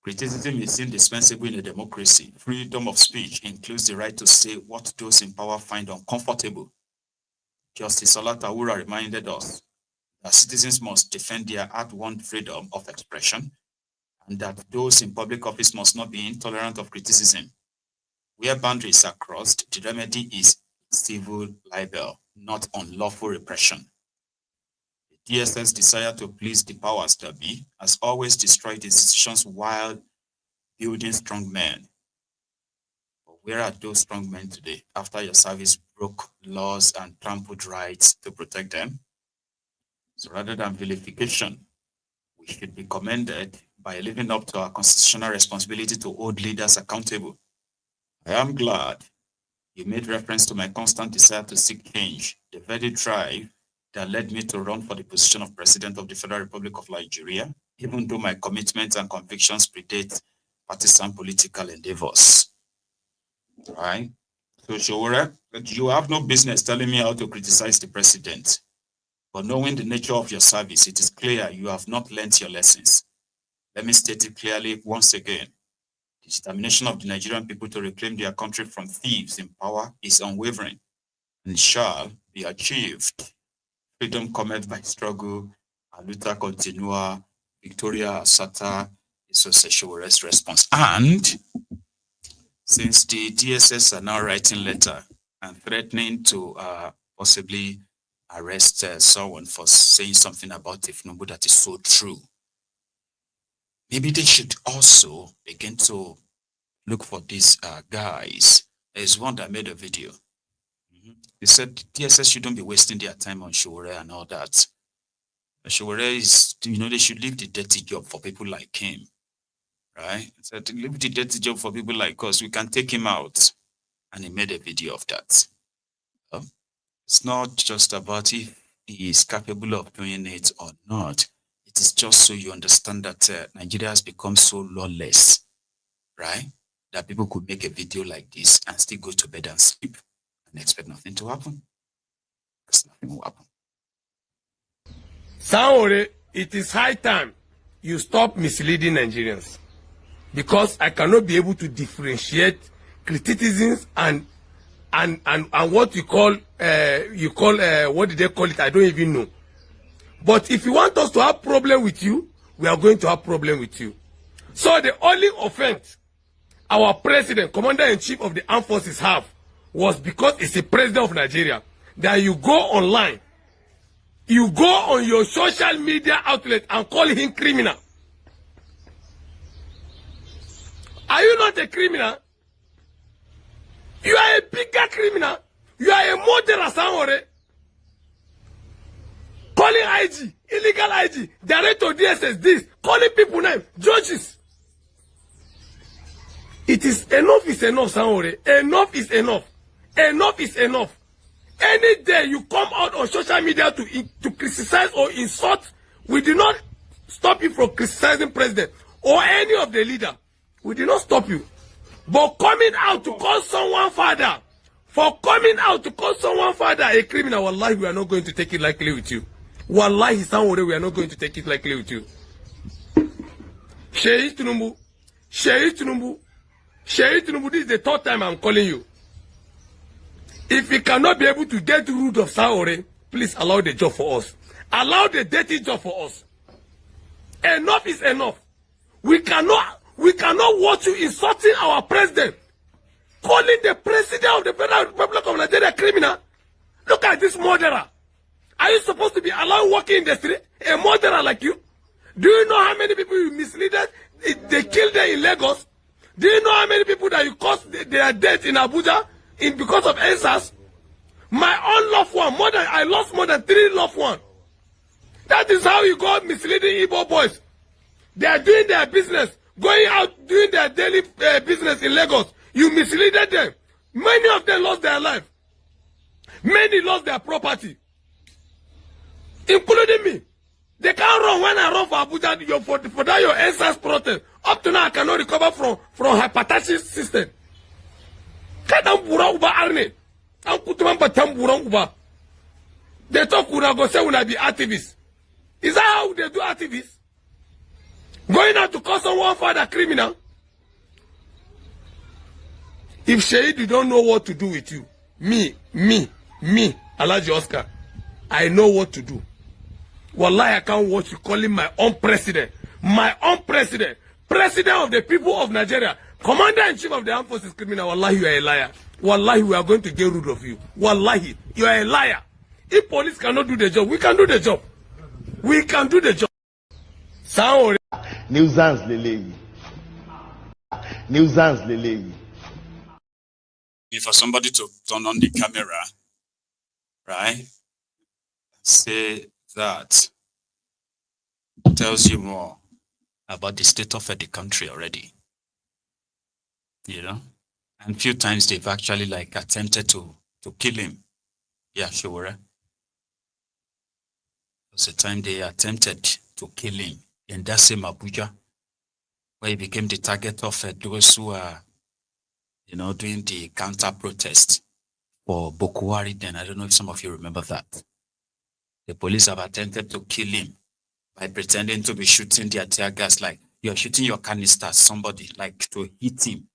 Criticism is indispensable in a democracy. Freedom of speech includes the right to say what those in power find uncomfortable. Justice Olatawura reminded us that citizens must defend their hard-won freedom of expression and that those in public office must not be intolerant of criticism. Where boundaries are crossed, the remedy is civil libel, not unlawful repression. The DSS desire to please the powers that be has always destroyed institutions while building strong men. But where are those strong men today after your service broke laws and trampled rights to protect them? So rather than vilification, we should be commended by living up to our constitutional responsibility to hold leaders accountable. I am glad you made reference to my constant desire to seek change, the very drive that led me to run for the position of President of the Federal Republic of Nigeria, even though my commitments and convictions predate partisan political endeavors. Right? So, Sowore, you have no business telling me how to criticize the president. But knowing the nature of your service, it is clear you have not learnt your lessons. Let me state it clearly once again. The determination of the Nigerian people to reclaim their country from thieves in power is unwavering and shall be achieved. Freedom cometh by struggle, a luta continua, Victoria Asata is Sowore's response. And since the DSS are now writing letter and threatening to possibly arrest someone for saying something about Tinubu that is so true, maybe they should also begin to look for these guys. There's one that made a video. They said DSS shouldn't be wasting their time on Sowore and all that. Sowore is, they should leave the dirty job for people like him, right? He said, leave the dirty job for people like us. We can take him out. And he made a video of that. It's not just about if he is capable of doing it or not. It is just so you understand that Nigeria has become so lawless, right? That people could make a video like this and still go to bed and sleep and expect nothing to happen. Because nothing will happen. Sowore, it is high time you stop misleading Nigerians, because I cannot be able to differentiate criticisms and what you call what did they call it? I don't even know. But if you want us to have problem with you, we are going to have problem with you. So the only offense our president, commander-in-chief of the armed forces have was because it's the president of Nigeria. That you go online, you go on your social media outlet and call him criminal. Are you not a criminal? You are a bigger criminal. You are a murderer, Sowore. Calling IG, illegal IG, director DSS, this, calling people names, judges. It is enough Sowore. Enough is enough. Enough is enough. Any day you come out on social media to criticize or insult, we do not stop you from criticizing president or any of the leader. We do not stop you. But coming out to call someone father, a criminal, wallahi, we are not going to take it lightly with you. Wallahi, Sowore, we are not going to take it lightly with you. Sheikh Tinubu, this is the third time I'm calling you. If you cannot be able to get the root of Sowore, please allow the job for us. Allow the dirty job for us. Enough is enough. We cannot watch you insulting our president, calling the president of the Federal Republic of Nigeria a criminal. Look at this murderer. Are you supposed to be allowed walking in the street? A murderer like you? Do you know how many people you misleaded? They killed them in Lagos. Do you know how many people that you caused their death in Abuja because of answers? My own loved one, I lost more than 3 loved ones. That is how you go misleading Igbo boys. They are doing their business, going out doing their daily business in Lagos. You misleaded them. Many of them lost their life. Many lost their property, including me. They can't run when I run for Abuja for that your answers protest. Up to now, I cannot recover from hepatitis system. They talk una go say una be activists. Is that how they do activists? Going out to call someone father criminal? If Shahid, you don't know what to do with you, me, Alhaji Oscar, I know what to do. Wallahi, I can't watch you calling my own president, president of the people of Nigeria, commander-in-chief of the armed forces criminal. Wallahi, you are a liar. Wallahi, we are going to get rid of you. Wallahi, you are a liar. If police cannot do the job, we can do the job. We can do the job. Sowore. Nuisance leleyi. Nuisance leleyi. For somebody to turn on the camera, right, say that tells you more about the state of the country already, you know. And few times they've actually like attempted to kill him. Yeah, sure. There was a time they attempted to kill him in that same Abuja, where he became the target of those who are, you know, doing the counter protest for Boko Haram. Then I don't know if some of you remember that. The police have attempted to kill him by pretending to be shooting their tear gas, like you're shooting your canister at somebody, like to hit him,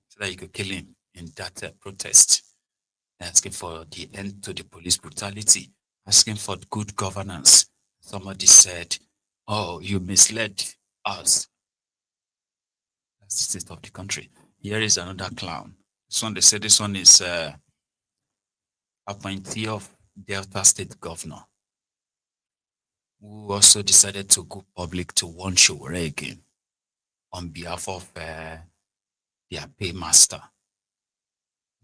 so that you could kill him in that protest. Asking for the end to the police brutality, asking for good governance. Somebody said, "Oh, you misled us." That's the state of the country. Here is another clown. This one, they say this one is appointee of Delta State Governor, who also decided to go public to warn Sowore again on behalf of their paymaster.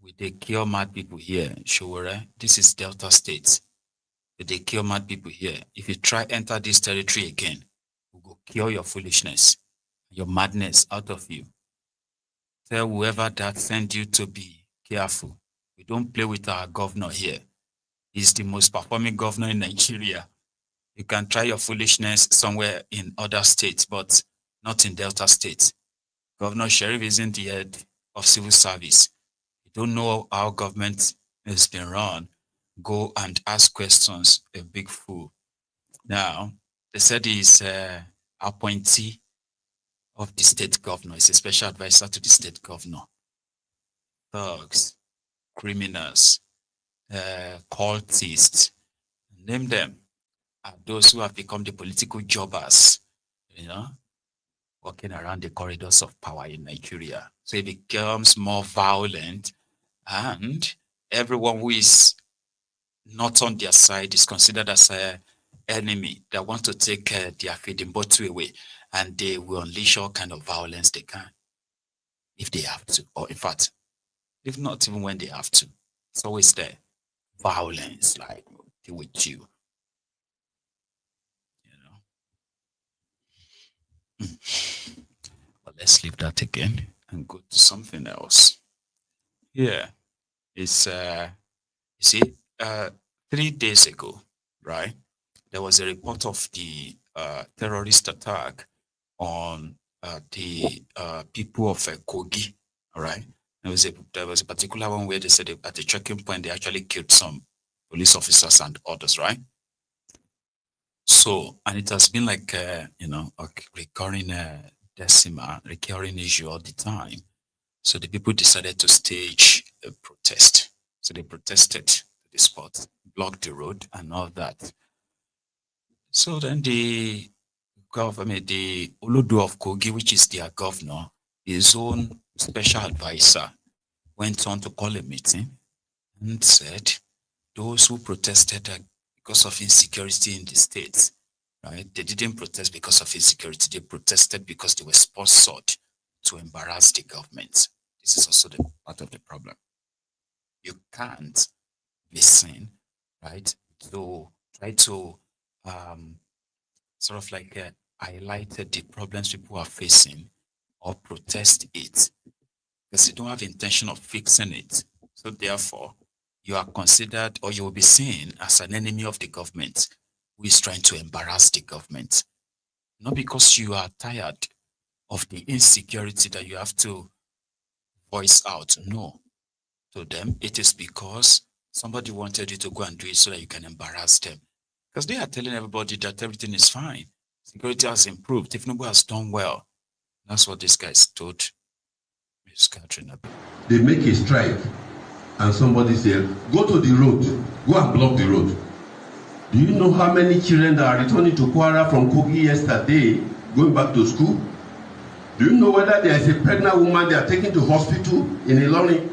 With the kill mad people here, Sowore, this is Delta State. With the kill mad people here, if you try enter this territory again, we will kill your foolishness, your madness out of you. Tell whoever that sent you to be careful. We don't play with our governor here. He's the most performing governor in Nigeria. You can try your foolishness somewhere in other states, but not in Delta State. Governor Sheriff isn't the head of civil service. You don't know how government has been run. Go and ask questions, a big fool. Now, they said he's appointee of the state governor. He's a special advisor to the state governor. Thugs, criminals, cultists, name them, are those who have become the political jobbers, you know, walking around the corridors of power in Nigeria. So it becomes more violent, and everyone who is not on their side is considered as an enemy that want to take their feeding bottle away, and they will unleash all kind of violence they can, if they have to, or in fact, if not even when they have to. It's always there. Violence, like, deal with you. You know? But let's leave that again and go to something else. Yeah. It's, you see, 3 days ago, right, there was a report of the terrorist attack on the people of Kogi, all right? There was a particular one where they said at the checking point, they actually killed some police officers and others, right? So, and it has been like, you know, a recurring recurring issue all the time. So the people decided to stage a protest. So they protested to the spot, blocked the road and all that. So then the government, the Olodo of Kogi, which is their governor, his own special advisor, went on to call a meeting and said those who protested because of insecurity in the state, right? They didn't protest because of insecurity. They protested because they were sponsored to embarrass the government. This is also the part of the problem. You can't be seen, right, to try to sort of like highlight the problems people are facing or protest it, because you don't have intention of fixing it. So therefore, you are considered, or you will be seen as an enemy of the government who is trying to embarrass the government. Not because you are tired of the insecurity that you have to voice out. No. To them, it is because somebody wanted you to go and do it so that you can embarrass them. Because they are telling everybody that everything is fine. Security has improved. Tinubu has done well. That's what this guys told Ms. Catherine. They make a strike and somebody said, go to the road, go and block the road. Do you know how many children that are returning to Kwara from Kogi yesterday, going back to school? Do you know whether there is a pregnant woman they are taking to hospital in Ilorin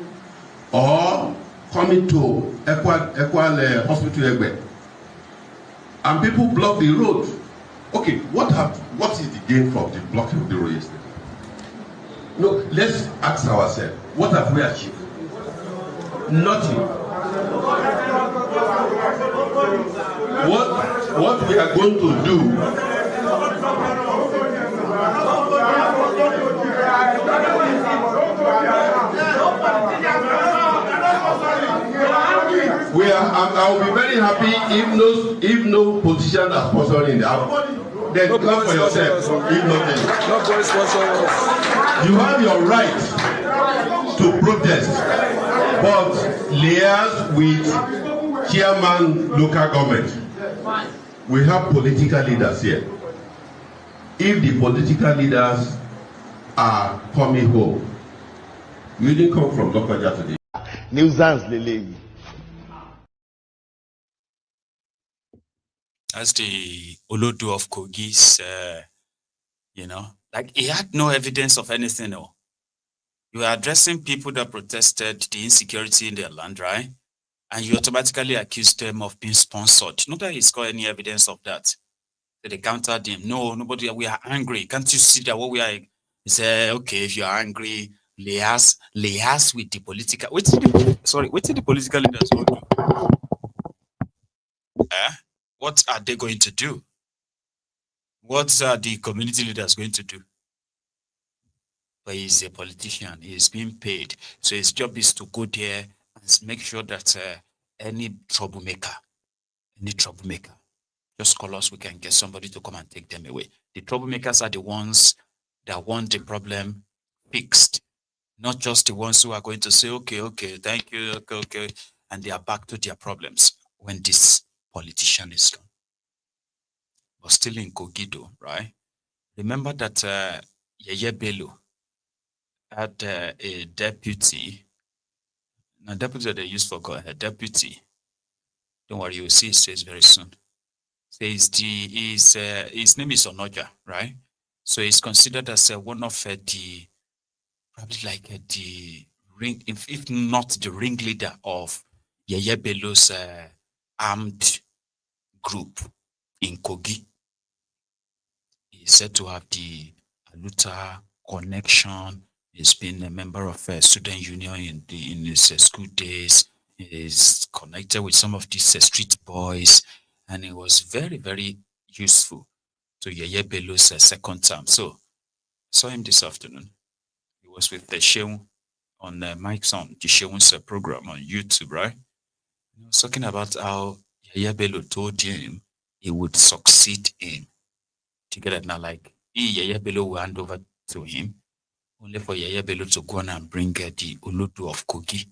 or coming to Equal Hospital Egbe? And people block the road. Okay, what is the gain from the blocking of the road yesterday? No, let's ask ourselves, what have we achieved? Nothing. What we are going to do, I will be very happy if no politician are sponsoring the then no clap for yourself. If nothing, you have your right to protest, but liaise with chairman local government. We have political leaders here. If the political leaders are coming home, you didn't come from Lokoja today. Nuisance lele. As the Olodu of Kogi's, like he had no evidence of anything. No. You were addressing people that protested the insecurity in their land, right? And you automatically accused them of being sponsored. Not that he's got any evidence of that. So they countered him. No, nobody, we are angry. Can't you see that what we are? He said, okay, if you are angry, liaise with the political. Wait till the political leaders will do. What are they going to do? What are the community leaders going to do? But he's a politician. He's being paid. So his job is to go there and make sure that any troublemaker, just call us, we can get somebody to come and take them away. The troublemakers are the ones that want the problem fixed, not just the ones who are going to say, okay, thank you, okay, and they are back to their problems when this politician is gone. But still in Kogi, right? Remember that Yeye Bello had a deputy. Now, deputy they used for deputy. Don't worry, you will see his face very soon. So his name is Onoja, right? So he's considered as one of the probably like the ring, if not the ringleader of Yeye Bello's armed group in Kogi. He's said to have the Aluta connection. He's been a member of a student union in his school days. He's connected with some of these street boys, and it was very, very useful to Yeye Bello's second term. So I saw him this afternoon. He was with the Sheun on Mike's on the Sheun's program on YouTube, right? He was talking about how Yeye Bello told him he would succeed in. Together now, like Yeye Bello will hand over to him, only for Yeye Bello to go on and bring the Olodu of Kogi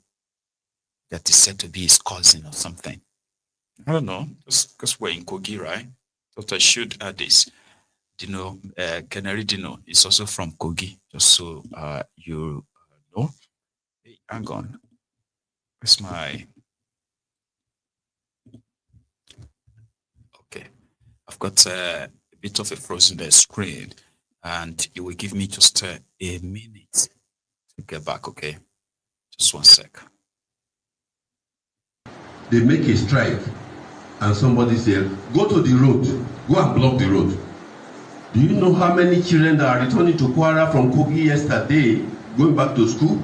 that is said to be his cousin or something. I don't know, just because we're in Kogi, right? But I should add this. Canary Dino is also from Kogi, just so you know. Hey, hang on. Where's my... Okay. I've got a bit of a frozen screen, and it will give me just a minute to get back, okay? Just 1 sec. They make a strike and somebody said, go to the road, go and block the road. Do you know how many children that are returning to Kwara from Kogi yesterday, going back to school?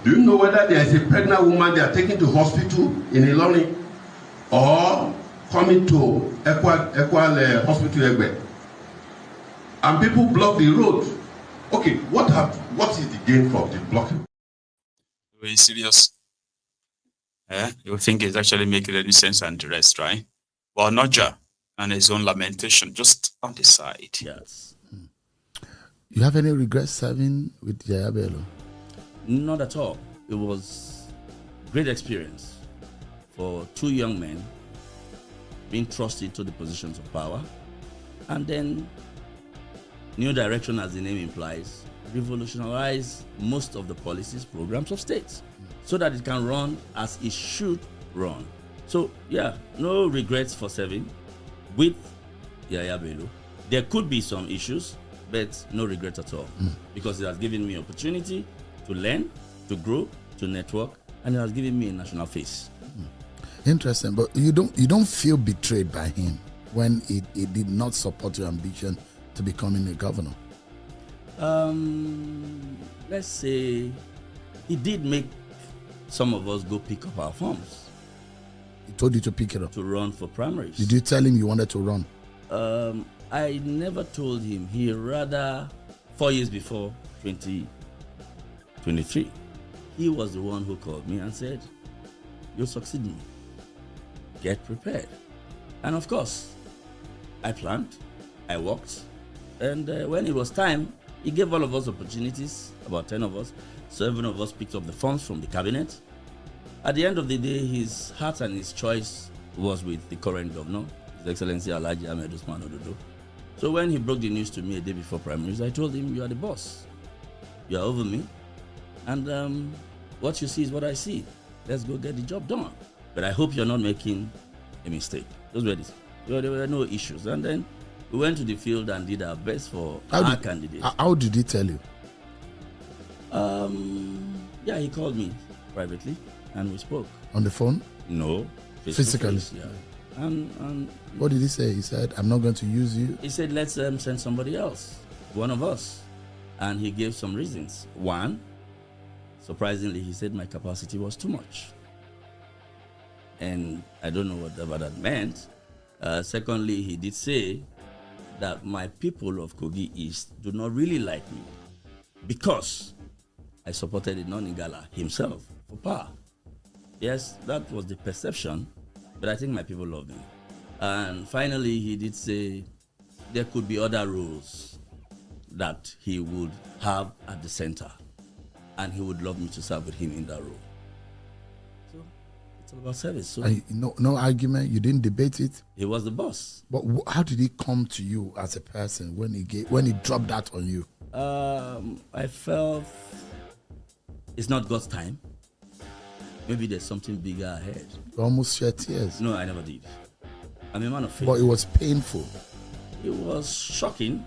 Do you know whether there is a pregnant woman they are taking to hospital in Ilorin or coming to Equal Hospital Egbe? And people block the road. Okay, what is the gain from the blocking? Very serious. You think it's actually making any sense and the rest, right? Well, Noja and his own lamentation just on the side. Yes. You have any regrets serving with Yeye Bello? Not at all. It was great experience for two young men being thrust into the positions of power, and then new direction, as the name implies, revolutionize most of the policies, programs of states, so that it can run as it should run. So yeah, no regrets for serving with Yaya Bello. There could be some issues, but no regret at all, because it has given me opportunity to learn, to grow, to network, and it has given me a national face. Interesting, but you don't feel betrayed by him when he did not support your ambition to becoming a governor? Let's say he did make some of us go pick up our forms. He told you to pick it up? To run for primaries. Did you tell him you wanted to run? I never told him. He rather, 4 years before 2023, he was the one who called me and said, "You'll succeed me. Get prepared." And of course, I planned, I worked, and when it was time, he gave all of us opportunities, about 10 of us. 7 of us picked up the funds from the cabinet. At the end of the day, his heart and his choice was with the current governor, His Excellency Alhaji Ahmed Usman Ododo. So when he broke the news to me a day before primaries, I told him, "You are the boss. You are over me. And what you see is what I see. Let's go get the job done. But I hope you're not making a mistake." There were no issues. And then we went to the field and did our best for our candidate. How did he tell you? Yeah, he called me privately and we spoke. On the phone? No. Physically? Yeah. And what did he say? He said, "I'm not going to use you." He said, "Let's send somebody else, one of us." And he gave some reasons. One, surprisingly, he said my capacity was too much. And I don't know whatever that meant. Secondly, he did say that my people of Kogi East do not really like me because I supported a non-Igala himself for power. Yes, that was the perception, but I think my people love me. And finally, he did say there could be other roles that he would have at the center, and he would love me to serve with him in that role. So it's all about service. So no argument. You didn't debate it. He was the boss. But how did he come to you as a person when he dropped that on you? I felt it's not God's time. Maybe there's something bigger ahead. You almost shed tears. No, I never did. I'm a man of faith. But it was painful. It was shocking.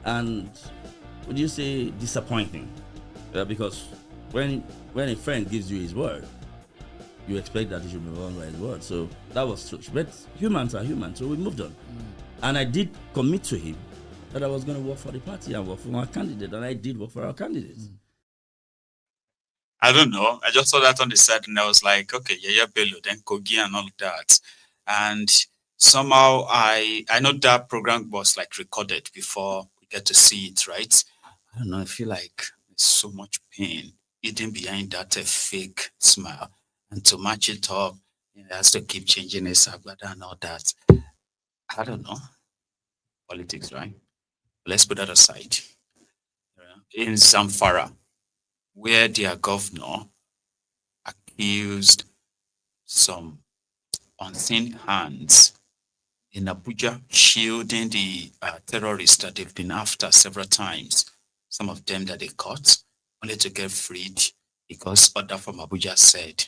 And would you say disappointing? Because when a friend gives you his word, you expect that he should be bound by his word. So that was true. But humans are human, so we moved on. And I did commit to him that I was going to work for the party and work for our candidate, and I did work for our candidate. I don't know. I just saw that on the side and I was like, okay, Yaya Bello, then Kogi and all that. And somehow I know that program was like recorded before we get to see it, right? I don't know. I feel like there's so much pain hidden behind that fake smile. And to match it up, it has to keep changing his agbada and all that. I don't know. Politics, right? Let's put that aside. In Zamfara, where their governor accused some unseen hands in Abuja shielding the terrorists that they've been after several times, some of them that they caught, only to get freed because order from Abuja said,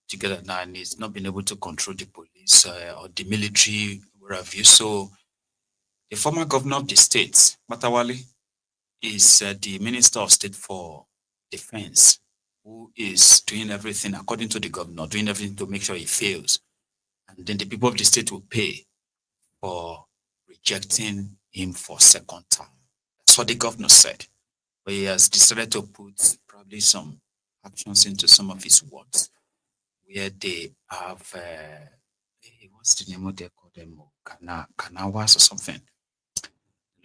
together now, and he's not been able to control the police or the military, where have you. So the former governor of the state, Matawale, is the Minister of State for Defense, who is doing everything according to the governor, doing everything to make sure he fails. And then the people of the state will pay for rejecting him for second term. That's what the governor said. But he has decided to put probably some actions into some of his words, where they have, what's the name of they call them? Kanawas or something.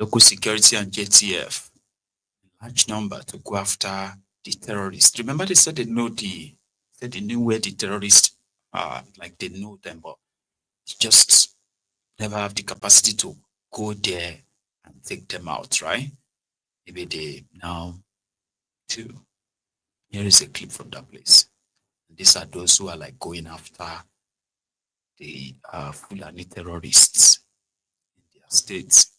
Local security and JTF, large number to go after the terrorists. Remember, they said they knew where the terrorists are, like they know them, but they just never have the capacity to go there and take them out, right? Maybe they now do. Here is a clip from that place. These are those who are like going after the Fulani terrorists in their states.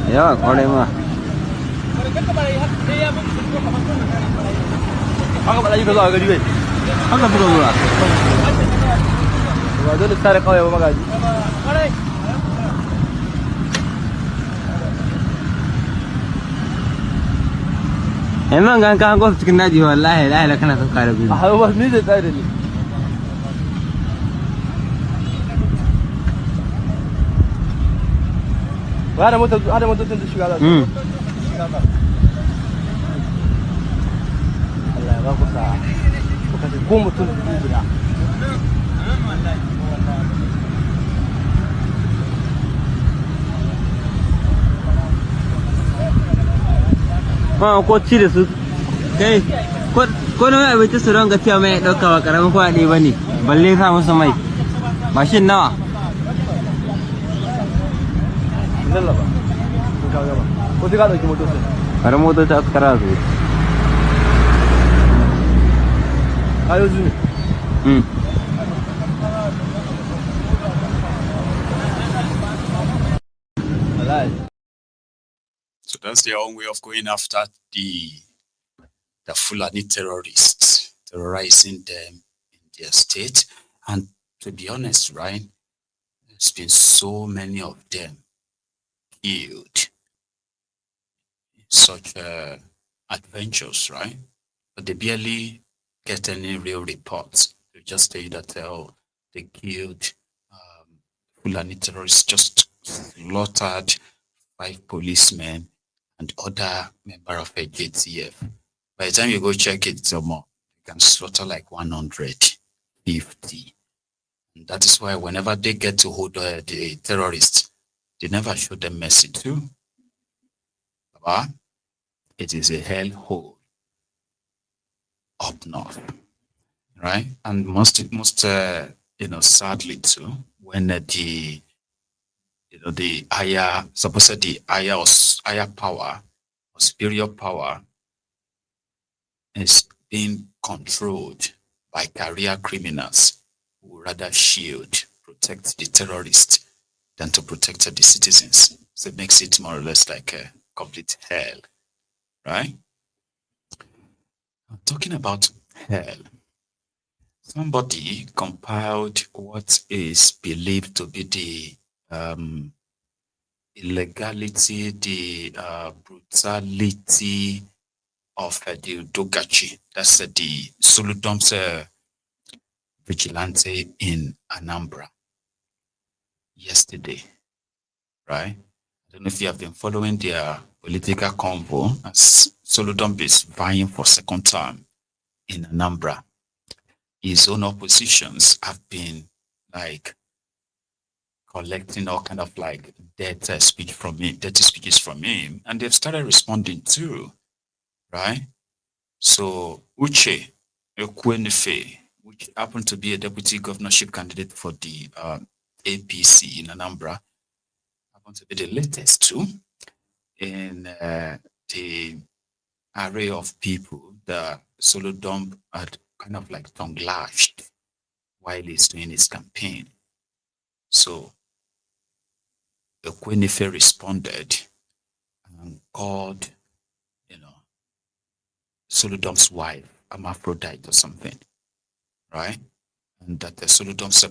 Ya, oleh mah. Aku lagi kalau agak juga. Aku perlu dulu. Waduh, tarik kau ya bapak gaji. Emang kan aku kena jual lah, lah kena tukar dulu. Ah, bos ni je tadi ni. Ada motor tu juga ada. Allah, bagus ah. Bukan bom tu juga. Ko ci da su kai ko na abinci su ronga cewa mai ɗaukawa ƙaramin kuɗaɗe ba ne balle sa musu mai mashin nawa ƙaramin motoci aka kara su ayo zuni So that's their own way of going after the Fulani terrorists, terrorizing them in their state. And to be honest, right, there's been so many of them killed in such adventures, right? But they barely get any real reports. They just say that they killed Fulani terrorists, just slaughtered 5 policemen and other member of a JTF. By the time you go check it some more, you can slaughter like 150. And that is why whenever they get to hold the terrorists, they never show them mercy too. But it is a hellhole up north, right? And most sadly too, when the higher, supposedly higher power or superior power is being controlled by career criminals who rather protect the terrorists than to protect the citizens. So it makes it more or less like a complete hell, right? Talking about hell, somebody compiled what is believed to be the illegality, the brutality of the Dogachi. That's the Soludom's vigilante in Anambra yesterday, right? I don't know if you have been following their political convo as Soludom is vying for second term in Anambra. His own oppositions have been like collecting all kind of like dirty speeches from him, and they've started responding too, right? So Uche Ekwenefe, which happened to be a deputy governorship candidate for the APC in Anambra, happened to be the latest too in the array of people that Solodom had kind of like tongue lashed while he's doing his campaign. So Ekwenefe responded and called, Solodom's wife hermaphrodite or something, right? And that the Solodom's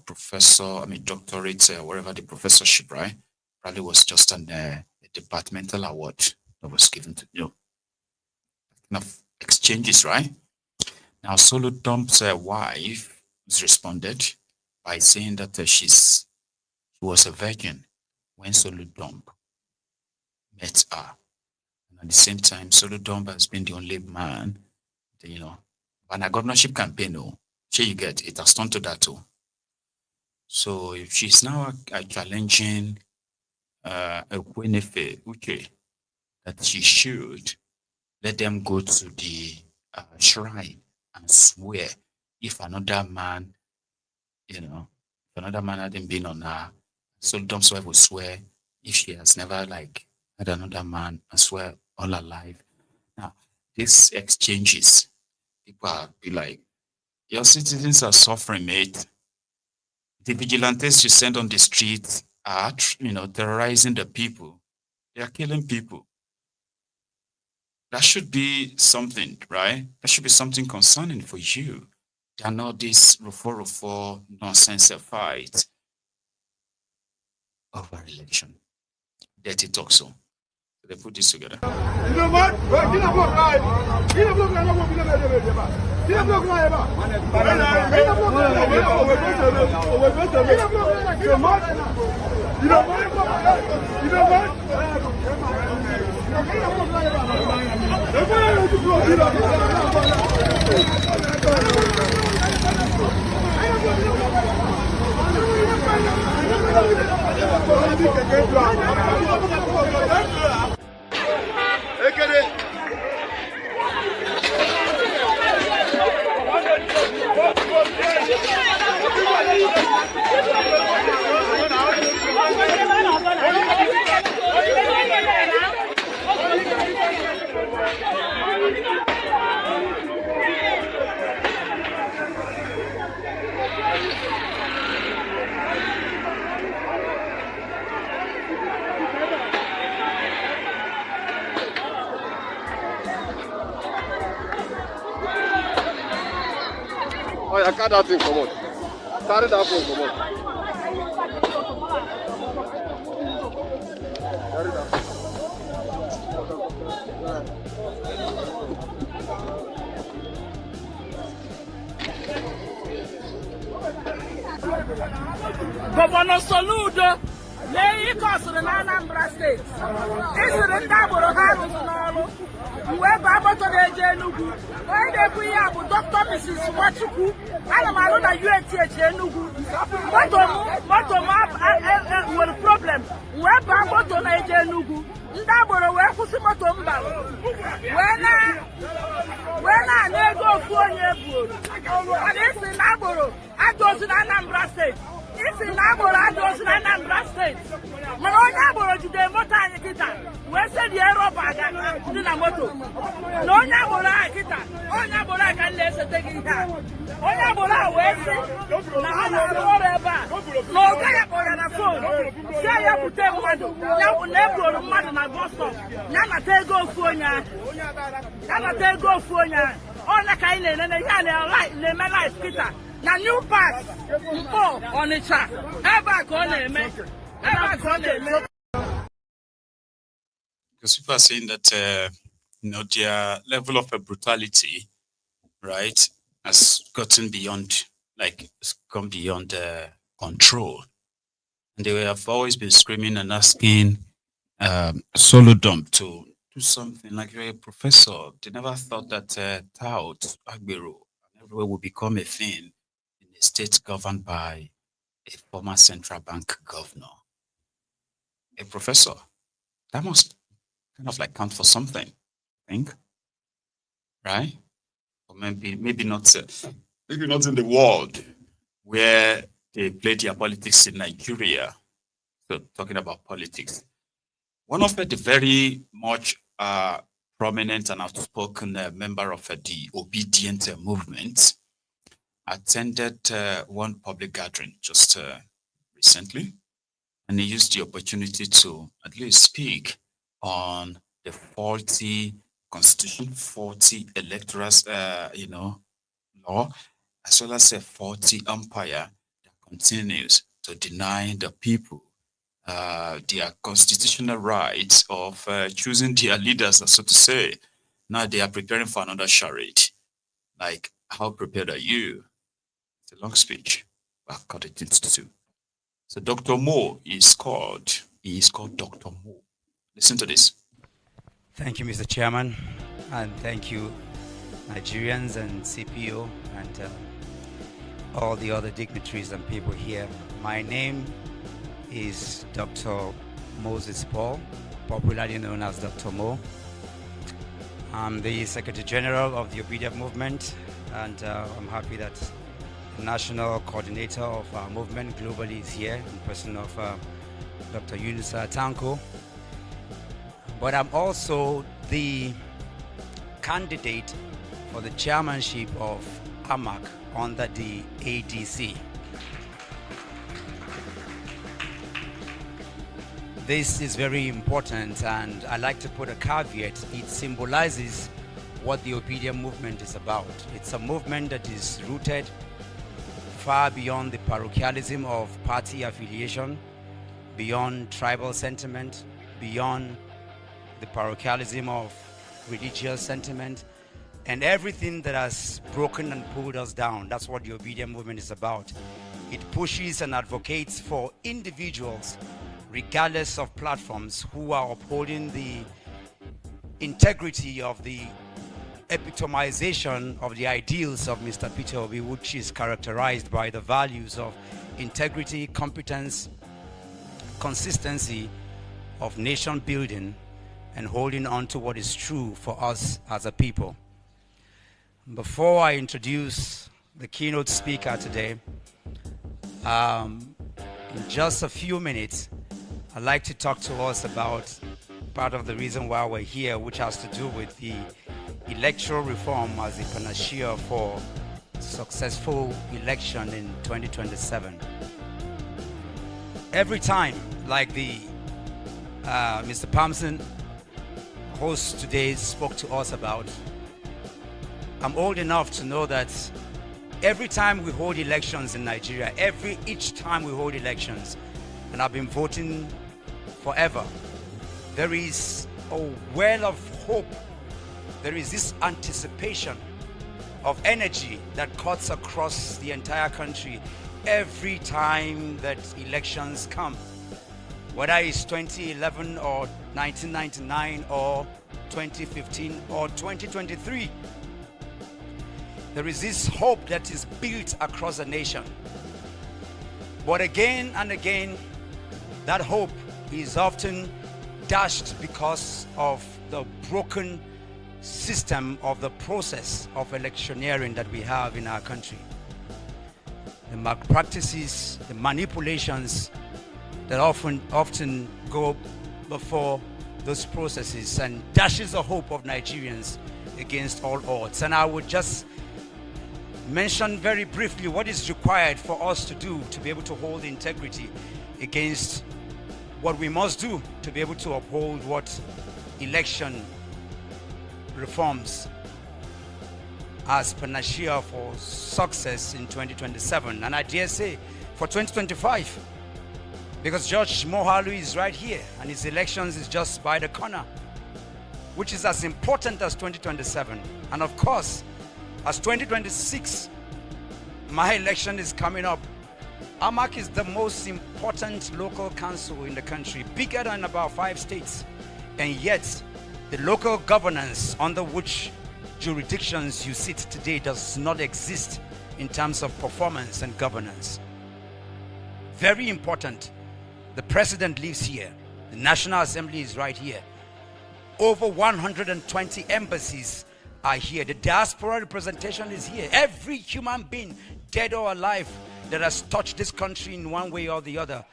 professor, doctorate, wherever the professorship, right? Probably was just a departmental award that was given to kind of exchanges, right? Now Solodom's wife has responded by saying that she was a virgin when Solodom met her. And at the same time, Solodom has been the only man, on a governorship campaign, you get it has turned to that too. So if she's now challenging a Kwenefe Uche that she should let them go to the shrine and swear if another man, if another man hadn't been on her, so Dom's wife will swear if she has never had another man and swear all her life. Now, these exchanges, people be like, your citizens are suffering, mate. The vigilantes you send on the streets are, terrorizing the people. They are killing people. That should be something, right? That should be something concerning for you. They are not this rufo nonsense fight over election. Dirty talk so. They put this together. You know what? Oh, I can't that thing come on. Carry that phone come on. Carry that. Governor Soludo, lay cost in Anambra State. Isn't it double the where Baba to the Jenugu, where they have Dr. Mrs. Wachuku, and I'm alone at UAT Jenugu. What problem? Where Baba to the Jenugu, Ndaboro, where Kusimatomba, when I never go for your and it's in Naboro, I go to Anambra State. It's in Naboro, I go to Anambra State. Manonaboro to the Motan, where said the Aerobaga, Dinamoto. No Nabora Kita, oh Nabora can less take it down. Oh Nabora, where no Gayapor and a phone. Say I put them one, now never mother my boss. Yana go for ya. Yana go for ya. On a kind and a yana light, the man life Kita. Now new pass, on the chat. Ever gonna make, ever gonna make. Because people are saying that their level of brutality, right, has gotten beyond, it's gone beyond control. And they have always been screaming and asking Solodom to do something like you're a professor. They never thought that tout, Agbero, and everywhere would become a thing in a state governed by a former central bank governor. A professor. That must kind of count for something, I think. Right? Or maybe not in the world where they play their politics in Nigeria. So talking about politics. One of the very much prominent and outspoken member of the obedient movement attended one public gathering just recently, and he used the opportunity to at least speak on the faulty constitution, faulty electoral, law, as well as a faulty empire that continues to deny the people their constitutional rights of choosing their leaders, so to say. Now they are preparing for another charade. How prepared are you? It's a long speech, but I've cut it into two. So Dr. Mo is called Dr. Mo. Listen to this. Thank you, Mr. Chairman, and thank you, Nigerians and CPO and all the other dignitaries and people here. My name is Dr. Moses Paul, popularly known as Dr. Mo. I'm the Secretary General of the Obedient Movement, and I'm happy that the National Coordinator of our movement globally is here in person of Dr. Yunusa Tanko. But I'm also the candidate for the chairmanship of AMAC under the ADC. This is very important, and I like to put a caveat. It symbolizes what the Obedient Movement is about. It's a movement that is rooted far beyond the parochialism of party affiliation, beyond tribal sentiment, beyond the parochialism of religious sentiment, and everything that has broken and pulled us down. That's what the Obedient Movement is about. It pushes and advocates for individuals, regardless of platforms, who are upholding the integrity of the epitomization of the ideals of Mr. Peter Obi, which is characterized by the values of integrity, competence, consistency, of nation building, and holding on to what is true for us as a people. Before I introduce the keynote speaker today, in just a few minutes, I'd like to talk to us about part of the reason why we're here, which has to do with the electoral reform as a panacea for successful election in 2027. Every time, like the Mr. Palmson, host today, spoke to us about, I'm old enough to know that every time we hold elections in Nigeria, each time we hold elections, and I've been voting forever, there is a well of hope. There is this anticipation of energy that cuts across the entire country every time that elections come. Whether it's 2011 or 1999 or 2015 or 2023, there is this hope that is built across the nation. But again and again, that hope is often dashed because of the broken system of the process of electioneering that we have in our country. The malpractices, the manipulations that often go before those processes and dashes the hope of Nigerians against all odds. And I would just mention very briefly what is required for us to do to be able to hold integrity against what we must do to be able to uphold what election reforms as panacea for success in 2027, and I dare say for 2025, because George Mohalu is right here and his elections is just by the corner, which is as important as 2027. And of course, as 2026, my election is coming up. AMAC is the most important local council in the country, bigger than about 5 states, and yet the local governance under which jurisdictions you sit today does not exist in terms of performance and governance. Very important. The president lives here. The National Assembly is right here. Over 120 embassies are here. The diaspora representation is here. Every human being, dead or alive, that has touched this country in one way or the other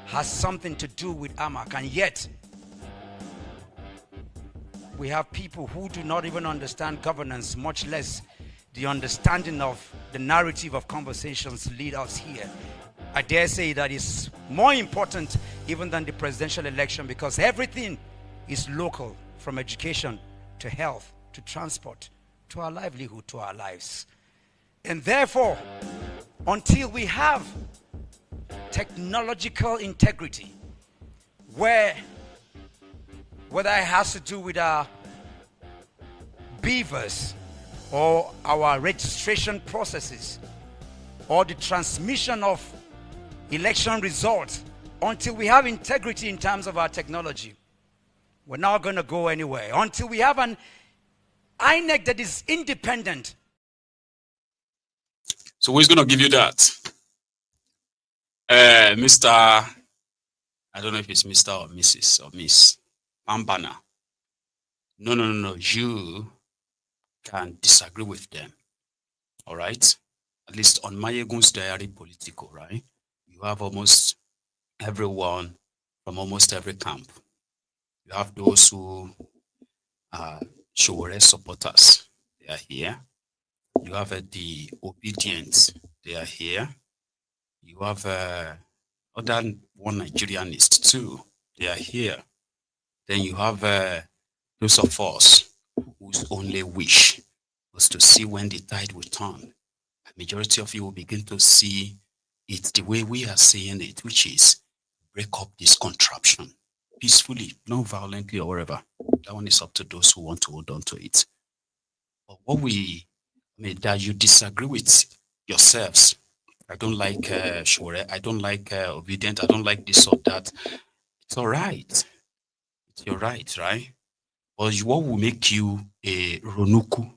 has something to do with AMAC. And yet, we have people who do not even understand governance, much less the understanding of the narrative of conversations lead us here. I dare say that is more important even than the presidential election, because everything is local, from education to health to transport to our livelihood to our lives. And therefore, until we have technological integrity, whether it has to do with our beavers or our registration processes or the transmission of election results, until we have integrity in terms of our technology, we're not going to go anywhere. Until we have an INEC that is independent. So who's gonna give you that? Mr. I don't know if it's Mr. or Mrs. or Miss Pambana. No. You can disagree with them. All right. At least on Mayegun's diary political, right? You have almost everyone from almost every camp. You have those who are Sowore supporters. They are here. You have the obedient. They are here. You have other one Nigerianist too. They are here. Then you have those of us whose only wish was to see when the tide will turn. A majority of you will begin to see it the way we are seeing it, which is break up this contraption peacefully, not violently or whatever. That one is up to those who want to hold on to it. But that you disagree with yourselves. I don't like Sowore, I don't like obedient, I don't like this or that. It's all right. It's your right, right? But what will make you a Ronuku?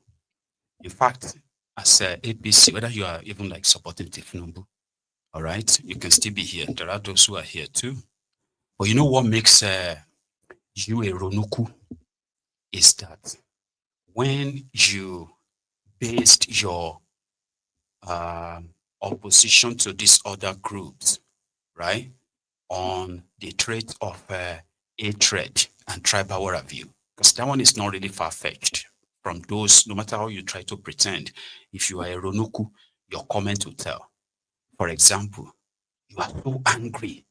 In fact, as a APC, whether you are even like supporting Tinubu, all right, you can still be here. There are those who are here too. But you know what makes you a Ronuku is that when you based your opposition to these other groups, right, on the trait of hatred and tribal review, because that one is not really far-fetched from those, no matter how you try to pretend. If you are a Ronuku, your comment will tell. For example, you are so angry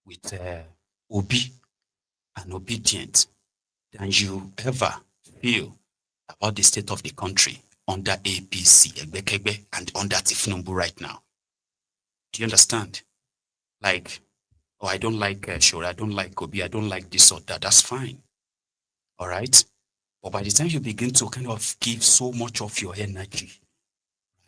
with Obi and obedient than you ever feel about the state of the country under APC, Egbekegbe, and under Tinubu right now. Do you understand? Like, oh, I don't like Sowore, I don't like Obi, I don't like this or that. That's fine. All right? But by the time you begin to kind of give so much of your energy,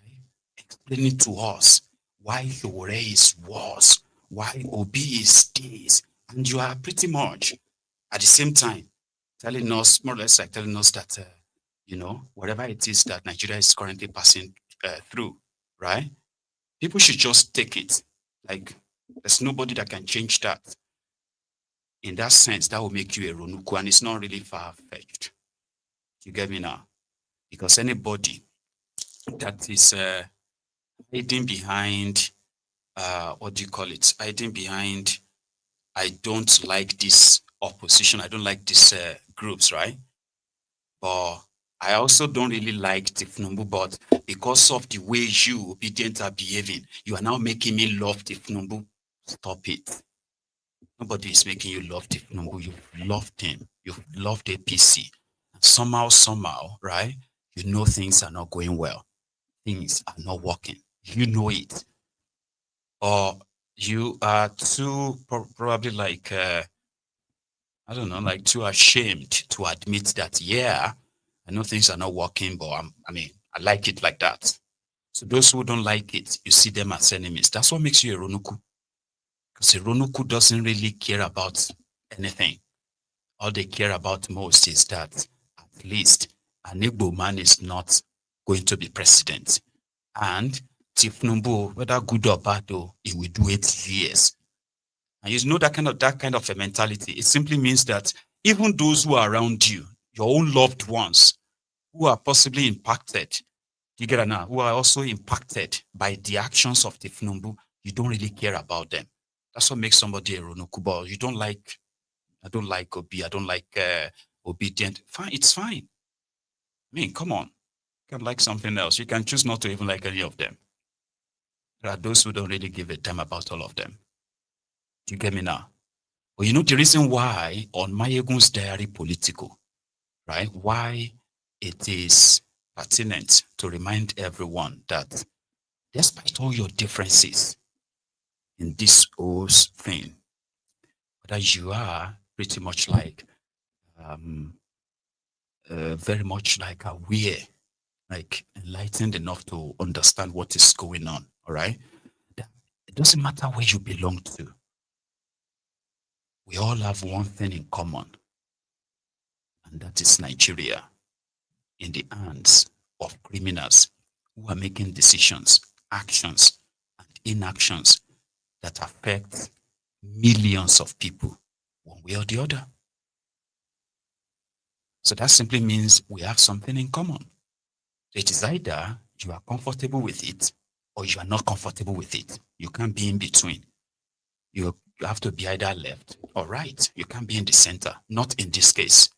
right, explaining to us why Sowore is worse, why Obi is this, and you are pretty much at the same time telling us, more or less like telling us that, you know, whatever it is that Nigeria is currently passing through, right? People should just take it. Like, there's nobody that can change that. In that sense, that will make you a Ronuku, and it's not really far-fetched. You get me now? Because anybody that is hiding behind, what do you call it? Hiding behind, I don't like this opposition, I don't like these groups, right? But I also don't really like Tinubu, but because of the way you, obedient, are behaving, you are now making me love Tinubu. Stop it. Nobody is making you love Tinubu. You've loved him. You've loved APC. Somehow, right? You know things are not going well. Things are not working. You know it. Or you are too, probably like, I don't know, like too ashamed to admit that, yeah, I know things are not working, but I like it like that. So those who don't like it, you see them as enemies. That's what makes you a Ronuku. Because a Ronuku doesn't really care about anything. All they care about most is that at least an Igbo man is not going to be president. And Tinubu, whether good or bad, though, he will do 8 years. And you know that kind of a mentality. It simply means that even those who are around you, your own loved ones, who are possibly impacted, you get it now, who are also impacted by the actions of Tinubu, you don't really care about them. That's what makes somebody a Ronuku. You don't like, I don't like Obi, I don't like obedient. Fine, it's fine. I mean, come on. You can like something else. You can choose not to even like any of them. There are those who don't really give a damn about all of them. Do you get me now? Well, you know the reason why on Mayegun's diary political, right? Why it is pertinent to remind everyone that despite all your differences in this whole thing, that you are pretty much like, very much like aware, like enlightened enough to understand what is going on, all right? It doesn't matter where you belong to. We all have one thing in common, and that is Nigeria in the hands of criminals who are making decisions, actions, and inactions that affect millions of people, one way or the other. So that simply means we have something in common. It is either you are comfortable with it or you are not comfortable with it. You can't be in between. You have to be either left or right. You can't be in the center, not in this case.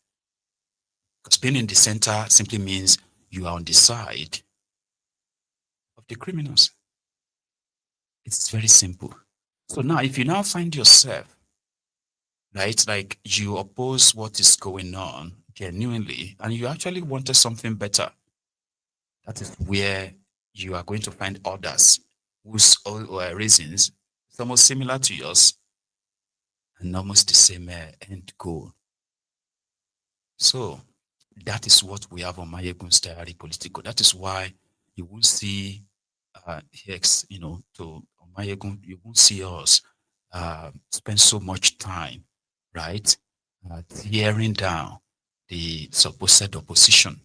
Because being in the center simply means you are on the side of the criminals. It's very simple. So now, if you now find yourself, right, like you oppose what is going on genuinely, and you actually wanted something better, that is where you are going to find others whose reasons is almost similar to yours and almost the same end goal. So that is what we have on Mayegun's Diary Political. That is why you won't see to Mayegun, you won't see us spend so much time, right, tearing down the supposed opposition,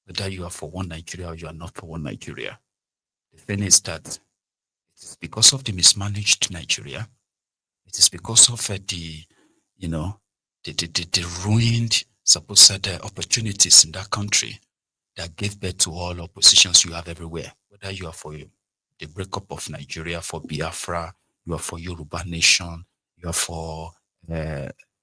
whether you are for one Nigeria or you are not for one Nigeria. The thing is that it is because of the mismanaged Nigeria. It is because of the ruined supposed opportunities in that country that gave birth to all oppositions you have everywhere. Whether you are for the breakup of Nigeria, for Biafra, you are for Yoruba Nation, you are for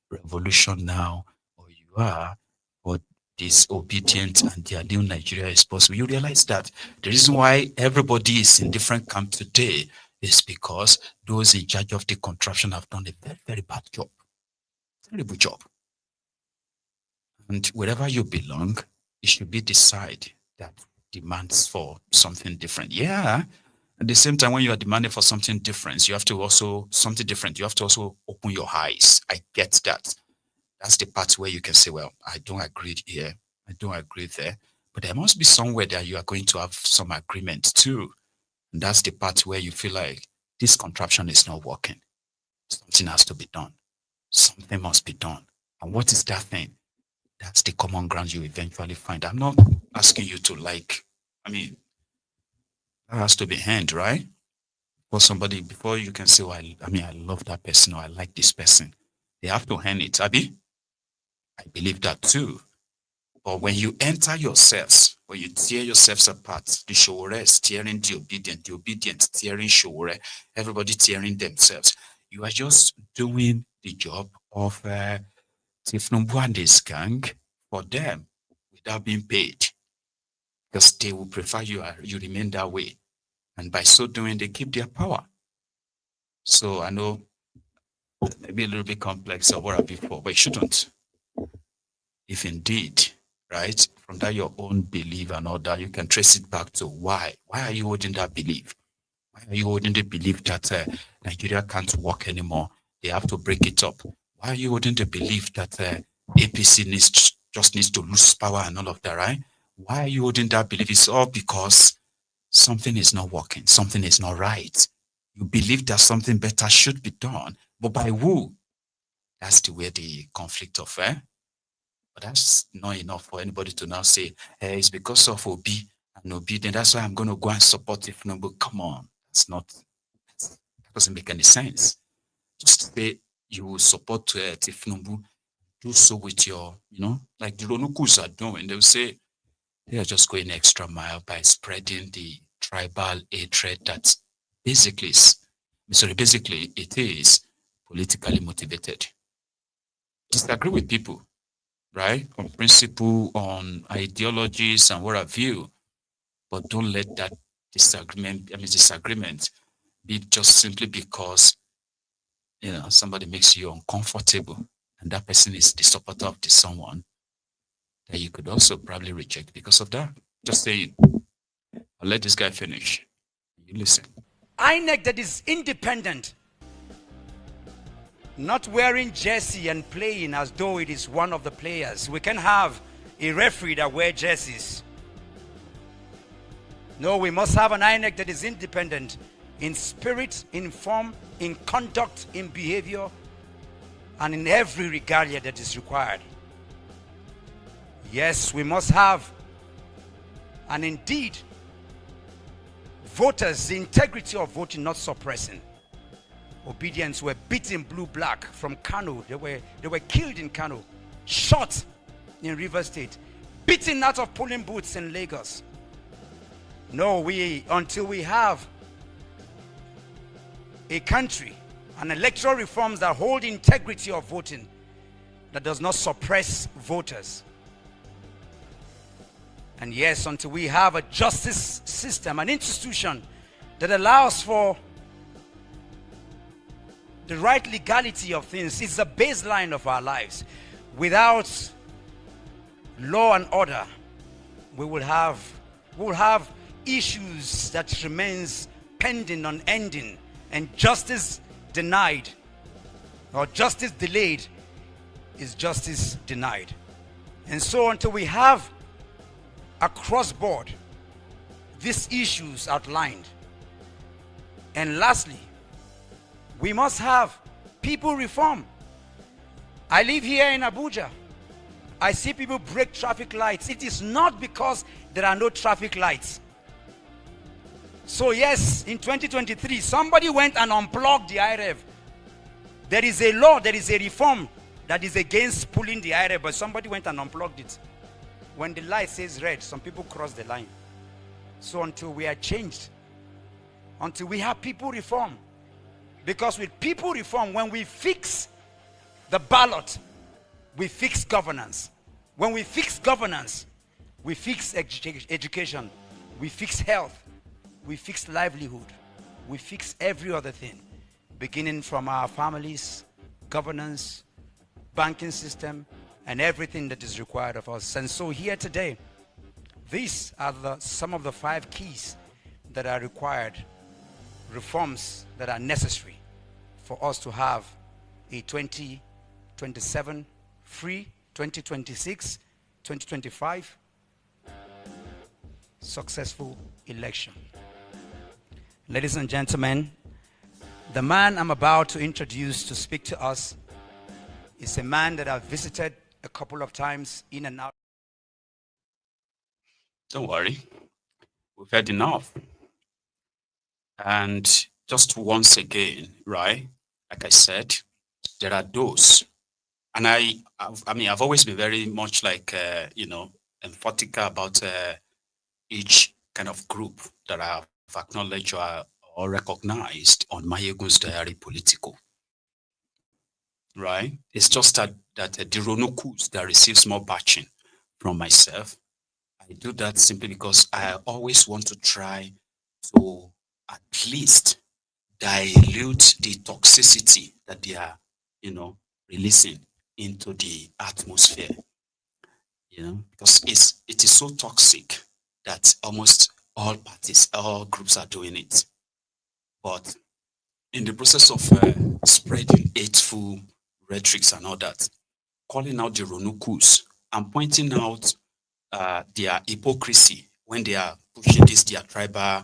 revolution now, or you are for disobedient and their new Nigeria is possible. You realize that the reason why everybody is in different camps today is because those in charge of the contraption have done a very, very bad job. Terrible job. And wherever you belong, it should be the side that demands for something different. Yeah. At the same time, when you are demanding for something different, you have to also open your eyes. I get that. That's the part where you can say, well, I don't agree here. I don't agree there. But there must be somewhere that you are going to have some agreement too. And that's the part where you feel like this contraption is not working. Something has to be done. Something must be done. And what is that thing? That's the common ground you eventually find. I'm not asking you to that has to be hand, right? For somebody, before you can say, I love that person or I like this person, they have to hand it, Abi. I believe that too. But when you enter yourselves, when you tear yourselves apart, the Sowore is tearing the obedient tearing Sowore, everybody tearing themselves. You are just doing the job of Tinubu and his gang for them without being paid. Because they will prefer you remain that way. And by so doing, they keep their power. So I know maybe a little bit complex or what have before, but it shouldn't. If indeed, right, from that your own belief and all that, you can trace it back to why. Why are you holding that belief? Why are you holding the belief that Nigeria can't work anymore? They have to break it up. Why are you holding the belief that APC just needs to lose power and all of that, right? Why are you holding that belief? It's all because something is not working. Something is not right. You believe that something better should be done, but by who? That's the way the conflict of But that's not enough for anybody to now say, hey, it's because of Obi and obedient. That's why I'm going to go and support Tinubu. Come on. That doesn't make any sense. Just say you will support Tinubu. Do so with your, like the Ronukus are doing. They'll say they are just going extra mile by spreading the tribal hatred that basically it is politically motivated. Disagree with people, right? On principle, on ideologies and what have you, but don't let that disagreement be just simply because, somebody makes you uncomfortable and that person is the supporter of this someone that you could also probably reject because of that. Just saying, I'll let this guy finish. You listen. INEC that is independent, not wearing jersey and playing as though it is one of the players. We can have a referee that wears jerseys. No, we must have an INEC that is independent in spirit, in form, in conduct, in behavior, and in every regalia that is required. Yes, we must have, and indeed, voters, the integrity of voting, not suppressing. Obedience were beaten blue black from Kano. They were killed in Kano, shot in River State, beaten out of polling booths in Lagos. No, until we have a country and electoral reforms that hold integrity of voting, that does not suppress voters. And yes, until we have a justice system, an institution that allows for the right legality of things, it's the baseline of our lives. Without law and order, we will have issues that remains pending, unending, and justice denied or justice delayed is justice denied. And so until we have across board these issues outlined, and lastly, we must have people reform. I live here in Abuja. I see people break traffic lights. It is not because there are no traffic lights. So yes, in 2023, somebody went and unplugged the IREV. There is a law, there is a reform that is against pulling the IREV, but somebody went and unplugged it. When the light says red, some people cross the line. So until we are changed, until we have people reform, because with people reform, when we fix the ballot, we fix governance. When we fix governance, we fix education, we fix health, we fix livelihood, we fix every other thing, beginning from our families, governance, banking system, and everything that is required of us. And so here today, these are some of the 5 keys that are required, reforms that are necessary for us to have a 2027 free, 2026, 2025 successful election. Ladies and gentlemen, the man I'm about to introduce to speak to us is a man that I've visited a couple of times in and out. Don't worry, we've had enough. And just once again, right, like I said, there are those, and I've always been very much like, emphatic about each kind of group that I've acknowledged or recognized on Mayegun's diary political. Right? It's just that the Ronokus that receives more batching from myself, I do that simply because I always want to try to at least dilute the toxicity that they are, releasing into the atmosphere. Because it is so toxic that almost all parties, all groups are doing it. But in the process of spreading hateful rhetorics and all that, calling out the Ronukus and pointing out their hypocrisy when they are pushing this, their tribal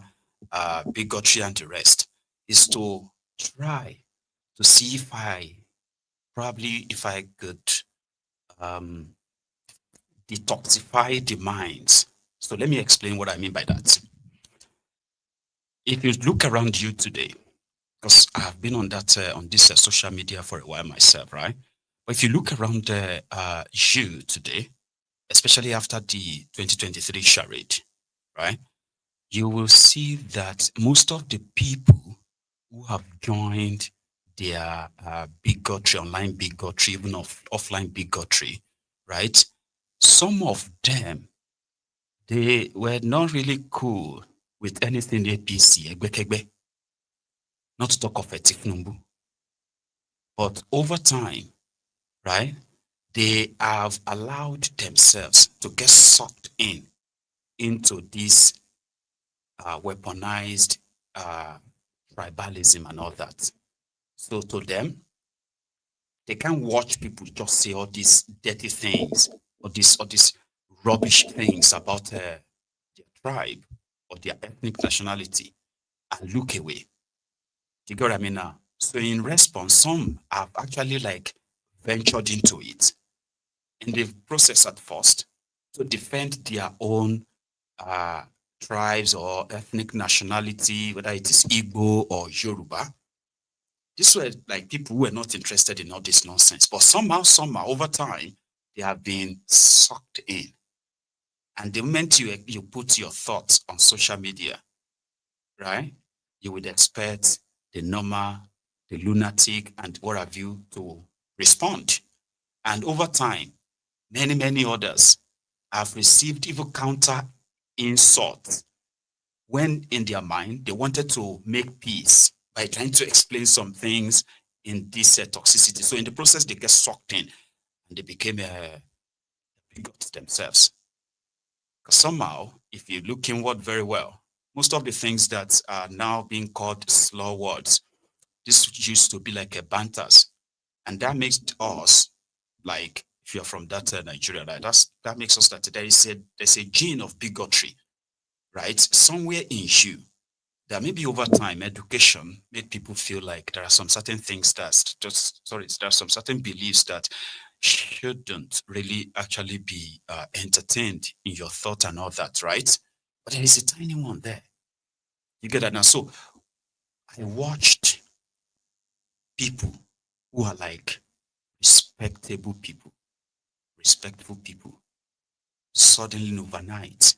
bigotry and the rest, is to try to see if I could detoxify the minds. So let me explain what I mean by that. If you look around you today, because I've been on that on this social media for a while myself, right? But if you look around you today, especially after the 2023 charade, right, you will see that most of the people who have joined their bigotry, online bigotry, even offline bigotry, right? Some of them, they were not really cool with anything APC, Egbekegbe, not to talk of Tinubu. But over time, right, they have allowed themselves to get sucked into this weaponized tribalism and all that. So to them, they can't watch people just say all these dirty things or these rubbish things about their tribe or their ethnic nationality and look away. You get what I mean now? So in response, some have actually ventured into it in the process at first to defend their own tribes or ethnic nationality, whether it is Igbo or Yoruba. These were like people who were not interested in all this nonsense. But somehow, over time, they have been sucked in. And the moment you put your thoughts on social media, right, you would expect the normal, the lunatic, and what have you to respond. And over time, many others have received even counter insults when in their mind they wanted to make peace by trying to explain some things in this toxicity. So in the process, they get sucked in and they became bigots themselves. Because somehow, if you look inward very well, most of the things that are now being called slur words, this used to be like a banters. And that makes us, like, if you're from that Nigeria, right, that makes us that there's a gene of bigotry, right, somewhere in you. That maybe over time, education made people feel like there are some certain things there are some certain beliefs that shouldn't really actually be entertained in your thought and all that, right? But there is a tiny one there. You get that now? So I watched people who are like respectable people, respectful people, suddenly overnight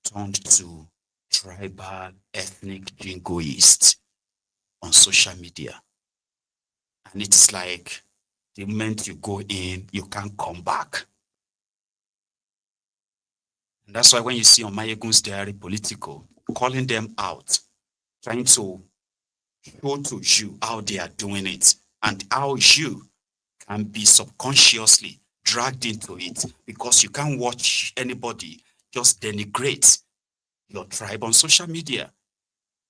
turned to tribal, ethnic jingoists on social media. And it's like the moment you go in, you can't come back. And that's why when you see on Mayegun's Diary Political, calling them out, trying to show to you how they are doing it and how you can be subconsciously dragged into it because you can't watch anybody just denigrate your tribe on social media.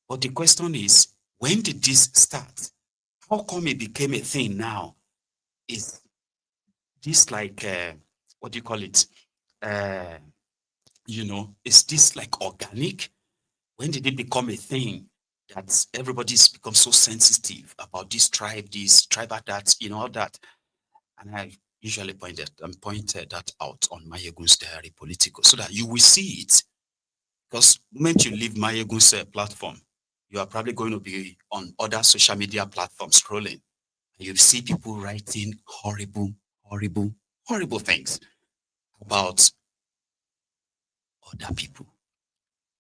But the question is, when did this start? How come it became a thing now? Is this like, what do you call it? Is this like organic? When did it become a thing that everybody's become so sensitive about this tribe, that, all that? And I usually pointed that out on Mayegun's Diary Political so that you will see it. Because the moment you leave Mayegun's platform, you are probably going to be on other social media platforms scrolling. And you see people writing horrible things about other people,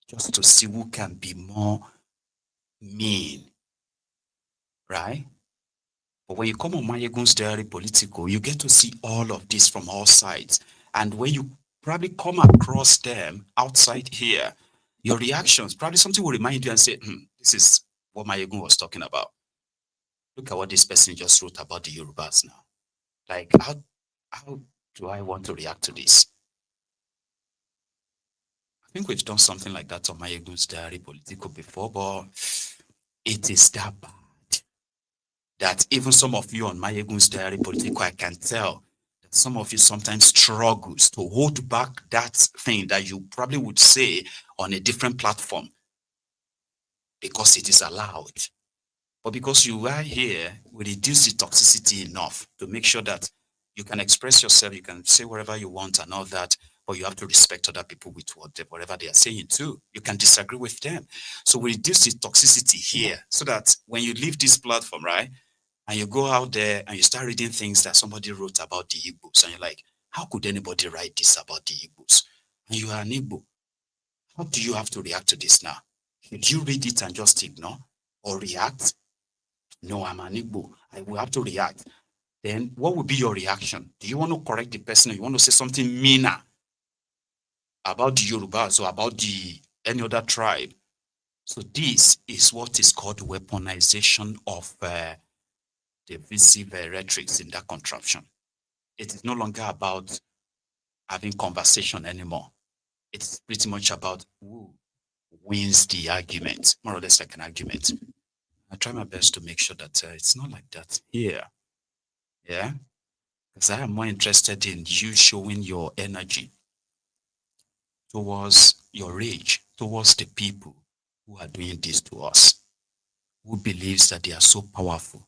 just to see who can be more mean, right? But when you come on Mayegun's Diary Political, you get to see all of this from all sides. And when you probably come across them outside here, your reactions, probably something will remind you and say, this is what Mayegun was talking about. Look at what this person just wrote about the Yorubas now. Like, how do I want to react to this? I think we've done something like that on Mayegun's Diary Political before, but it is that bad that even some of you on Mayegun's Diary Political, I can tell that some of you sometimes struggles to hold back that thing that you probably would say on a different platform because it is allowed. But because you are here, we reduce the toxicity enough to make sure that you can express yourself, you can say whatever you want and all that, but you have to respect other people with whatever they are saying too. You can disagree with them. So we reduce the toxicity here so that when you leave this platform, right, and you go out there and you start reading things that somebody wrote about the Igbos, and you're like, how could anybody write this about the Igbos? And you are an Igbo. How do you have to react to this now? Should you read it and just ignore or react? No, I'm an Igbo. I will have to react. Then what would be your reaction? Do you want to correct the person or you want to say something meaner about the Yorubas or about any other tribe? So this is what is called weaponization of divisive rhetorics in that contraption. It is no longer about having conversation anymore. It's pretty much about who wins the argument, more or less like an argument. I try my best to make sure that it's not like that here. Yeah? Because I am more interested in you showing your energy towards your rage, towards the people who are doing this to us, who believes that they are so powerful,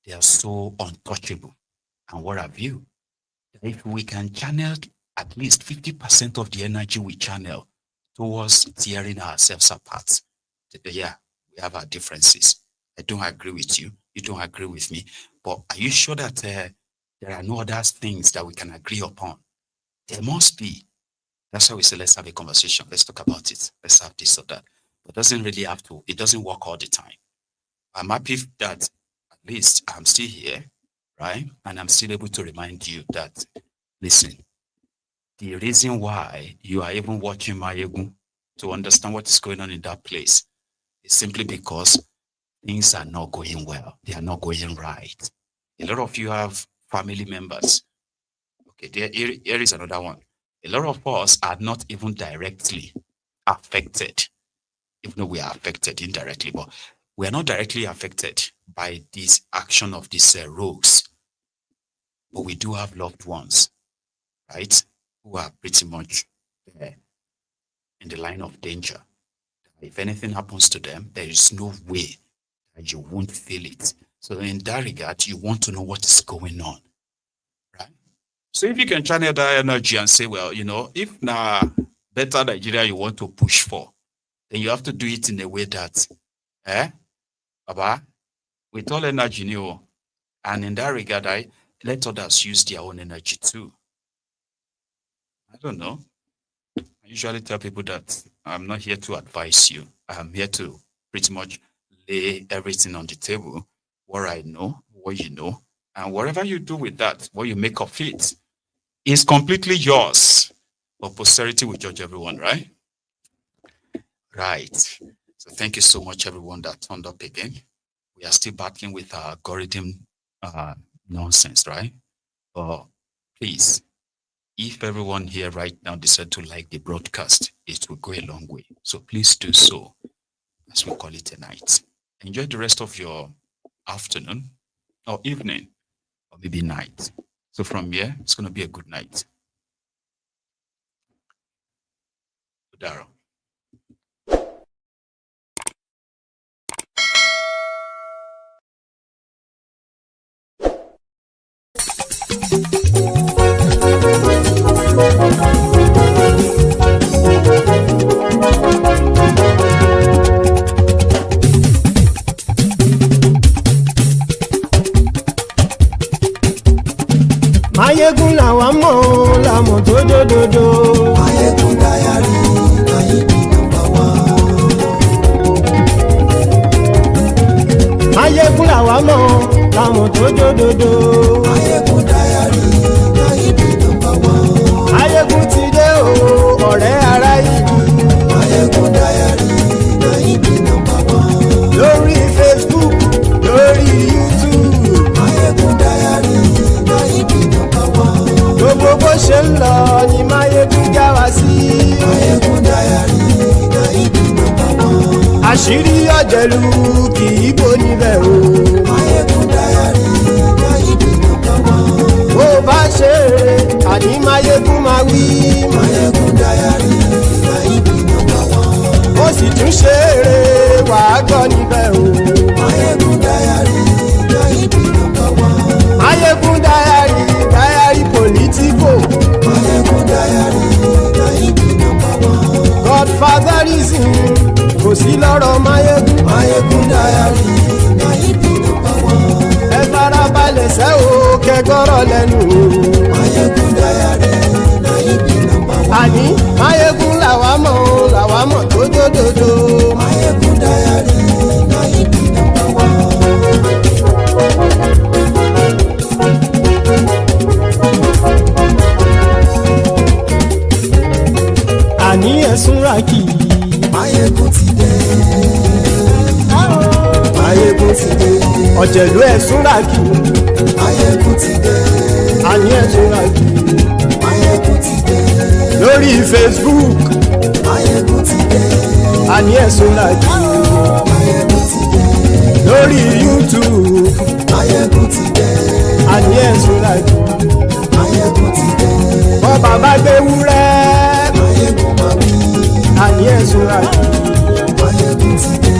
they are so untouchable, and what have you. If we can channel at least 50% of the energy we channel towards tearing ourselves apart. Yeah, we have our differences. I don't agree with you. You don't agree with me. But are you sure that there are no other things that we can agree upon? There must be. That's why we say, let's have a conversation. Let's talk about it. Let's have this or that. But it doesn't really have to. It doesn't work all the time. I'm happy that at least I'm still here, right? And I'm still able to remind you that, listen, the reason why you are even watching Mayegu to understand what is going on in that place is simply because things are not going well. They are not going right. A lot of you have family members. Okay, here is another one. A lot of us are not even directly affected, even though we are affected indirectly, but we are not directly affected by this action of these rogues. But we do have loved ones, right, who are pretty much in the line of danger. If anything happens to them, there is no way that you won't feel it. So in that regard, you want to know what is going on, right? So if you can channel that energy and say, well, if now better Nigeria you want to push for, then you have to do it in a way that, Baba, with all energy, and in that regard, I let others use their own energy too. I don't know. I usually tell people that I'm not here to advise you. I'm here to pretty much lay everything on the table, what I know, what you know, and whatever you do with that, what you make of it, is completely yours. But posterity will judge everyone, right? Right. So thank you so much, everyone that turned up again. We are still battling with our algorithm nonsense, right? But please, if everyone here right now decide to like the broadcast, it will go a long way. So please do so, as we call it a night. Enjoy the rest of your afternoon or evening or maybe night. So from here, it's going to be a good night. Darrow. Mayegun làwa mọ̀ làmọ̀ tó dòdòdò. Mayegun dayari Mayebi number one. Mayegun làwa mọ̀ làmọ̀ tó dòdòdò. Mayegun dayari Mayebi number one. Mayegun ti dé o ọ̀rẹ́ ara ìlú. Mayegun dayari Mayebi number one. Lórí Facebook, lórí YouTube. Mayegun dayari Mayebi number one. Gbogbo bó ṣe ń lọ ni Mayegun já wa sí. Mayegun dayari Mayebi number one. Àṣírí ọ̀jẹ̀lú kì í bò níbẹ̀ o. Mayegun dayari Mayebi number one. Bó bá ṣe eré àní Mayegun máa wí. Mayegun dayari Mayebi number one. Ó sì tún ṣe eré wàá gbọ́ níbẹ̀ o. Mayegun dayari Mayebi number one. Mayegun dayari politico. Mayegun dayari Mayebi number one. Godfatherism kò sí lọ́rọ̀ Mayegun. Mayegun dayari Mayebi number one. Ẹ farabalẹ̀ sẹ́ o kẹgọ́rọ̀ lẹ́nu o. Mayegun dayari Mayebi number one. Àní Mayegun làwa mọ̀ tó dòdòdò. Mayegun dayari Mayebi number one. Àní ẹ̀sùn ràkì. Mayegun ti dé. Mayegun ti dé. Ọ̀jẹ̀lú ẹ̀sùn ràkì. Mayegun ti dé. Àní ẹ̀sùn ràkì. Mayegun ti dé. Lórí Facebook. Mayegun ti dé. Àní ẹ̀sùn ràkì. Mayegun ti dé. Lórí YouTube. Mayegun ti dé. Àní ẹ̀sùn ràkì. Mayegun ti dé. Bọ́ bàbá gbé wúrẹ́. Mayegun máa wí. Àní ẹ̀sùn ràkì. Mayegun ti dé.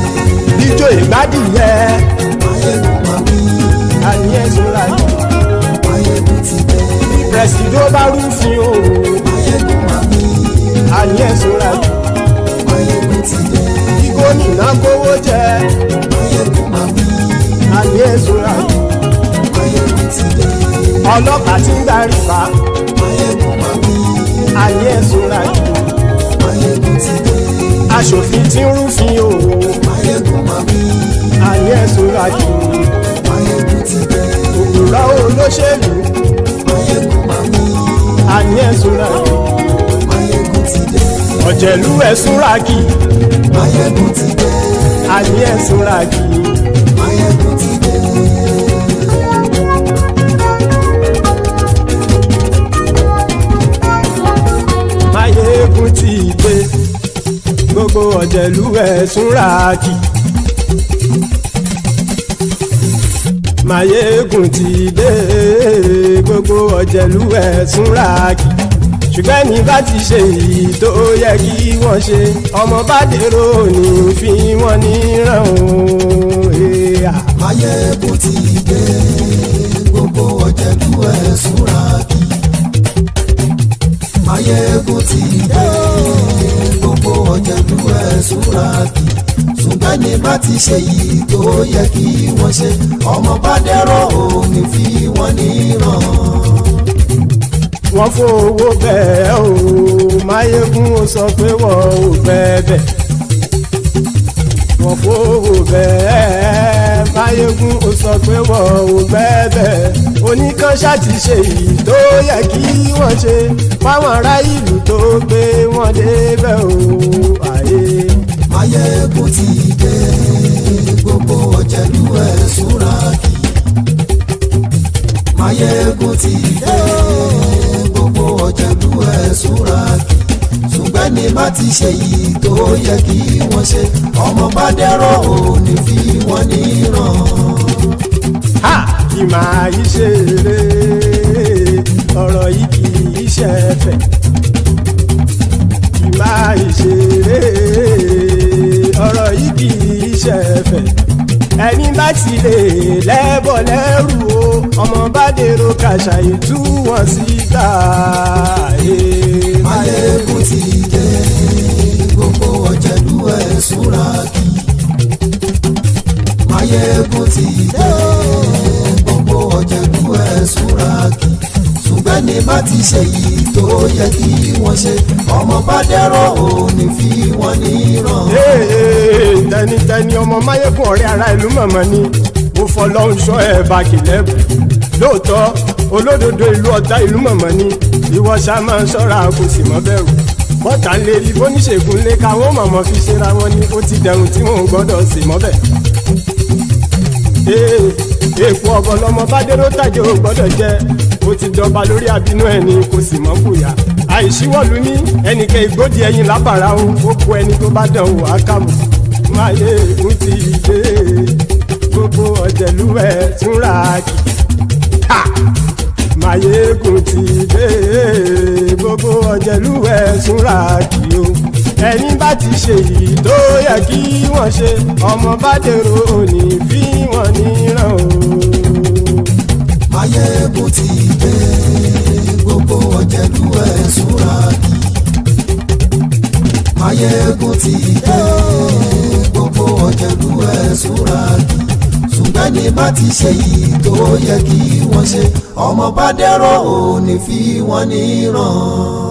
Ijó ìgbádìyẹ. Mayegun máa wí. Àní ẹ̀sùn ràkì. Mayegun ti dé. Pẹ̀sìdó bá rúfin o. Mayegun máa wí. Àní ẹ̀sùn ràkì. Súrákì. Máyégún ti dé. Ọlọ́pàá tí ń darí bá. Máyégún máa bí. Ayé Súrákì. Máyégún ti dé. Aṣòfin tí ń rúfin o. Máyégún máa bí. Ayé Súrákì. Máyégún ti dé. Òpùrọ́ olóṣèlú. Máyégún máa bí. Ayé Súrákì. Máyégún ti dé. Ọ̀jẹ̀lú ẹ̀ Súrákì. Máyégún ti dé. Ayé Súrákì. Máyégún ti dé. Máyégún ti dé. Gbogbo ọ̀jẹ̀lú ẹ̀ Súrákì. Máyégún ti dé. Gbogbo ọ̀jẹ̀lú ẹ̀ Súrákì. Ṣùgbọ́n ní bá ti ṣe èyí tó yẹ kí wọ́n ṣe, ọmọ bá dèrò ní fi wọ́n níran o. Máyégún ti dé. Gbogbo ọ̀jẹ̀lú ẹ̀ Súrákì. Máyégún ti dé. Gbogbo ọ̀jẹ̀lú ẹ̀ Súrákì. Ṣùgbọ́n ní bá ti ṣe èyí tó yẹ kí wọ́n ṣe, ọmọ bá dèrò ní fi wọ́n níran. Wọ́n fowó bẹ́ẹ̀ o, Máyégún ó sọ pé wọ́n ò fẹ́ bẹ̀. Wọ́n fowó bẹ́ẹ̀, Máyégún ó sọ pé wọ́n ò fẹ́ bẹ̀. Oníkanṣá ti ṣe èyí tó yẹ kí wọ́n ṣe fáwọn ará ìlú tó gbé wọn débẹ̀ o. Máyégún ti dé. Gbogbo ọ̀jẹ̀lú ẹ̀ Súrákì. Máyégún ti dé. Gbogbo ọ̀jẹ̀lú ẹ̀ Súrákì. Ṣùgbọ́n ní bá ti ṣe yìí tó yẹ kí wọ́n ṣe, ọmọ bá dẹ́rọ̀ ò ní fi wọ́n níran. Kì máa yí ṣe eré, ọ̀rọ̀ yìí kì í ṣe ẹ̀fẹ̀. Kì máa yí ṣe eré, ọ̀rọ̀ yìí kì í ṣe ẹ̀fẹ̀. Ẹni bá ti lè lẹ́bọ̀ lẹ́rù o, ọmọ bá dèrò kàṣàyè tú wọn síta. Máyégún ti dé. Gbogbo ọ̀jẹ̀lú ẹ̀ Súrákì. Máyégún ti dé. Gbogbo ọ̀jẹ̀lú ẹ̀ Súrákì. Ṣùgbọ́n ní bá ti ṣe yìí tó yẹ kí wọ́n ṣe, ọmọ bá dẹ́rọ̀ ò ní fi wọ́n níran. Tẹnitẹni ọmọ Máyégún ọ̀rẹ́ ara ìlú mọ̀mọ́ ni mo fọlọ́run ṣọ́ ẹ̀ bá kìlẹ́bù. Lóòótọ́ olódodo ìlú ọ̀tá ìlú mọ̀mọ́ ni ìwọ ṣá máa ń ṣọ́ra kò sì mọ́ bẹ̀rù. Bọ́tà ń lè rí bóníṣègùn lé káwọn mọ̀mọ́ fi ṣera wọn ni ó ti dẹrùn tí wọn ò gbọ́dọ̀ sì mọ́ bẹ̀. Èèpo ọ̀bọ lọmọ bá dérò tàjẹ́ ò gbọ́dọ̀ jẹ́, ó ti jọba lórí àbínú ẹni kò sì mọ́ bùyà. Àìsíwọ́lu ní ẹnìkẹ́ ìgbódì ẹyin lábàrá o, ó kó ẹni tó bá dán wò á kàmù. Máyégún ti dé. Gbogbo ọ̀jẹ̀lú ẹ̀ Súrákì. Máyégún ti dé. Gbogbo ọ̀jẹ̀lú ẹ̀ Súrákì o. Ẹni bá ti ṣe yìí tó yẹ kí wọ́n ṣe, ọmọ bá dèrò òní fi wọ́n níran o. Máyégún ti dé. Gbogbo ọ̀jẹ̀lú ẹ̀ Súrákì. Máyégún ti dé. Gbogbo ọ̀jẹ̀lú ẹ̀ Súrákì. Ṣùgbọ́n ní bá ti ṣe yìí tó yẹ kí wọ́n ṣe, ọmọ bá dẹ́rọ̀ ò ní fi wọ́n níran.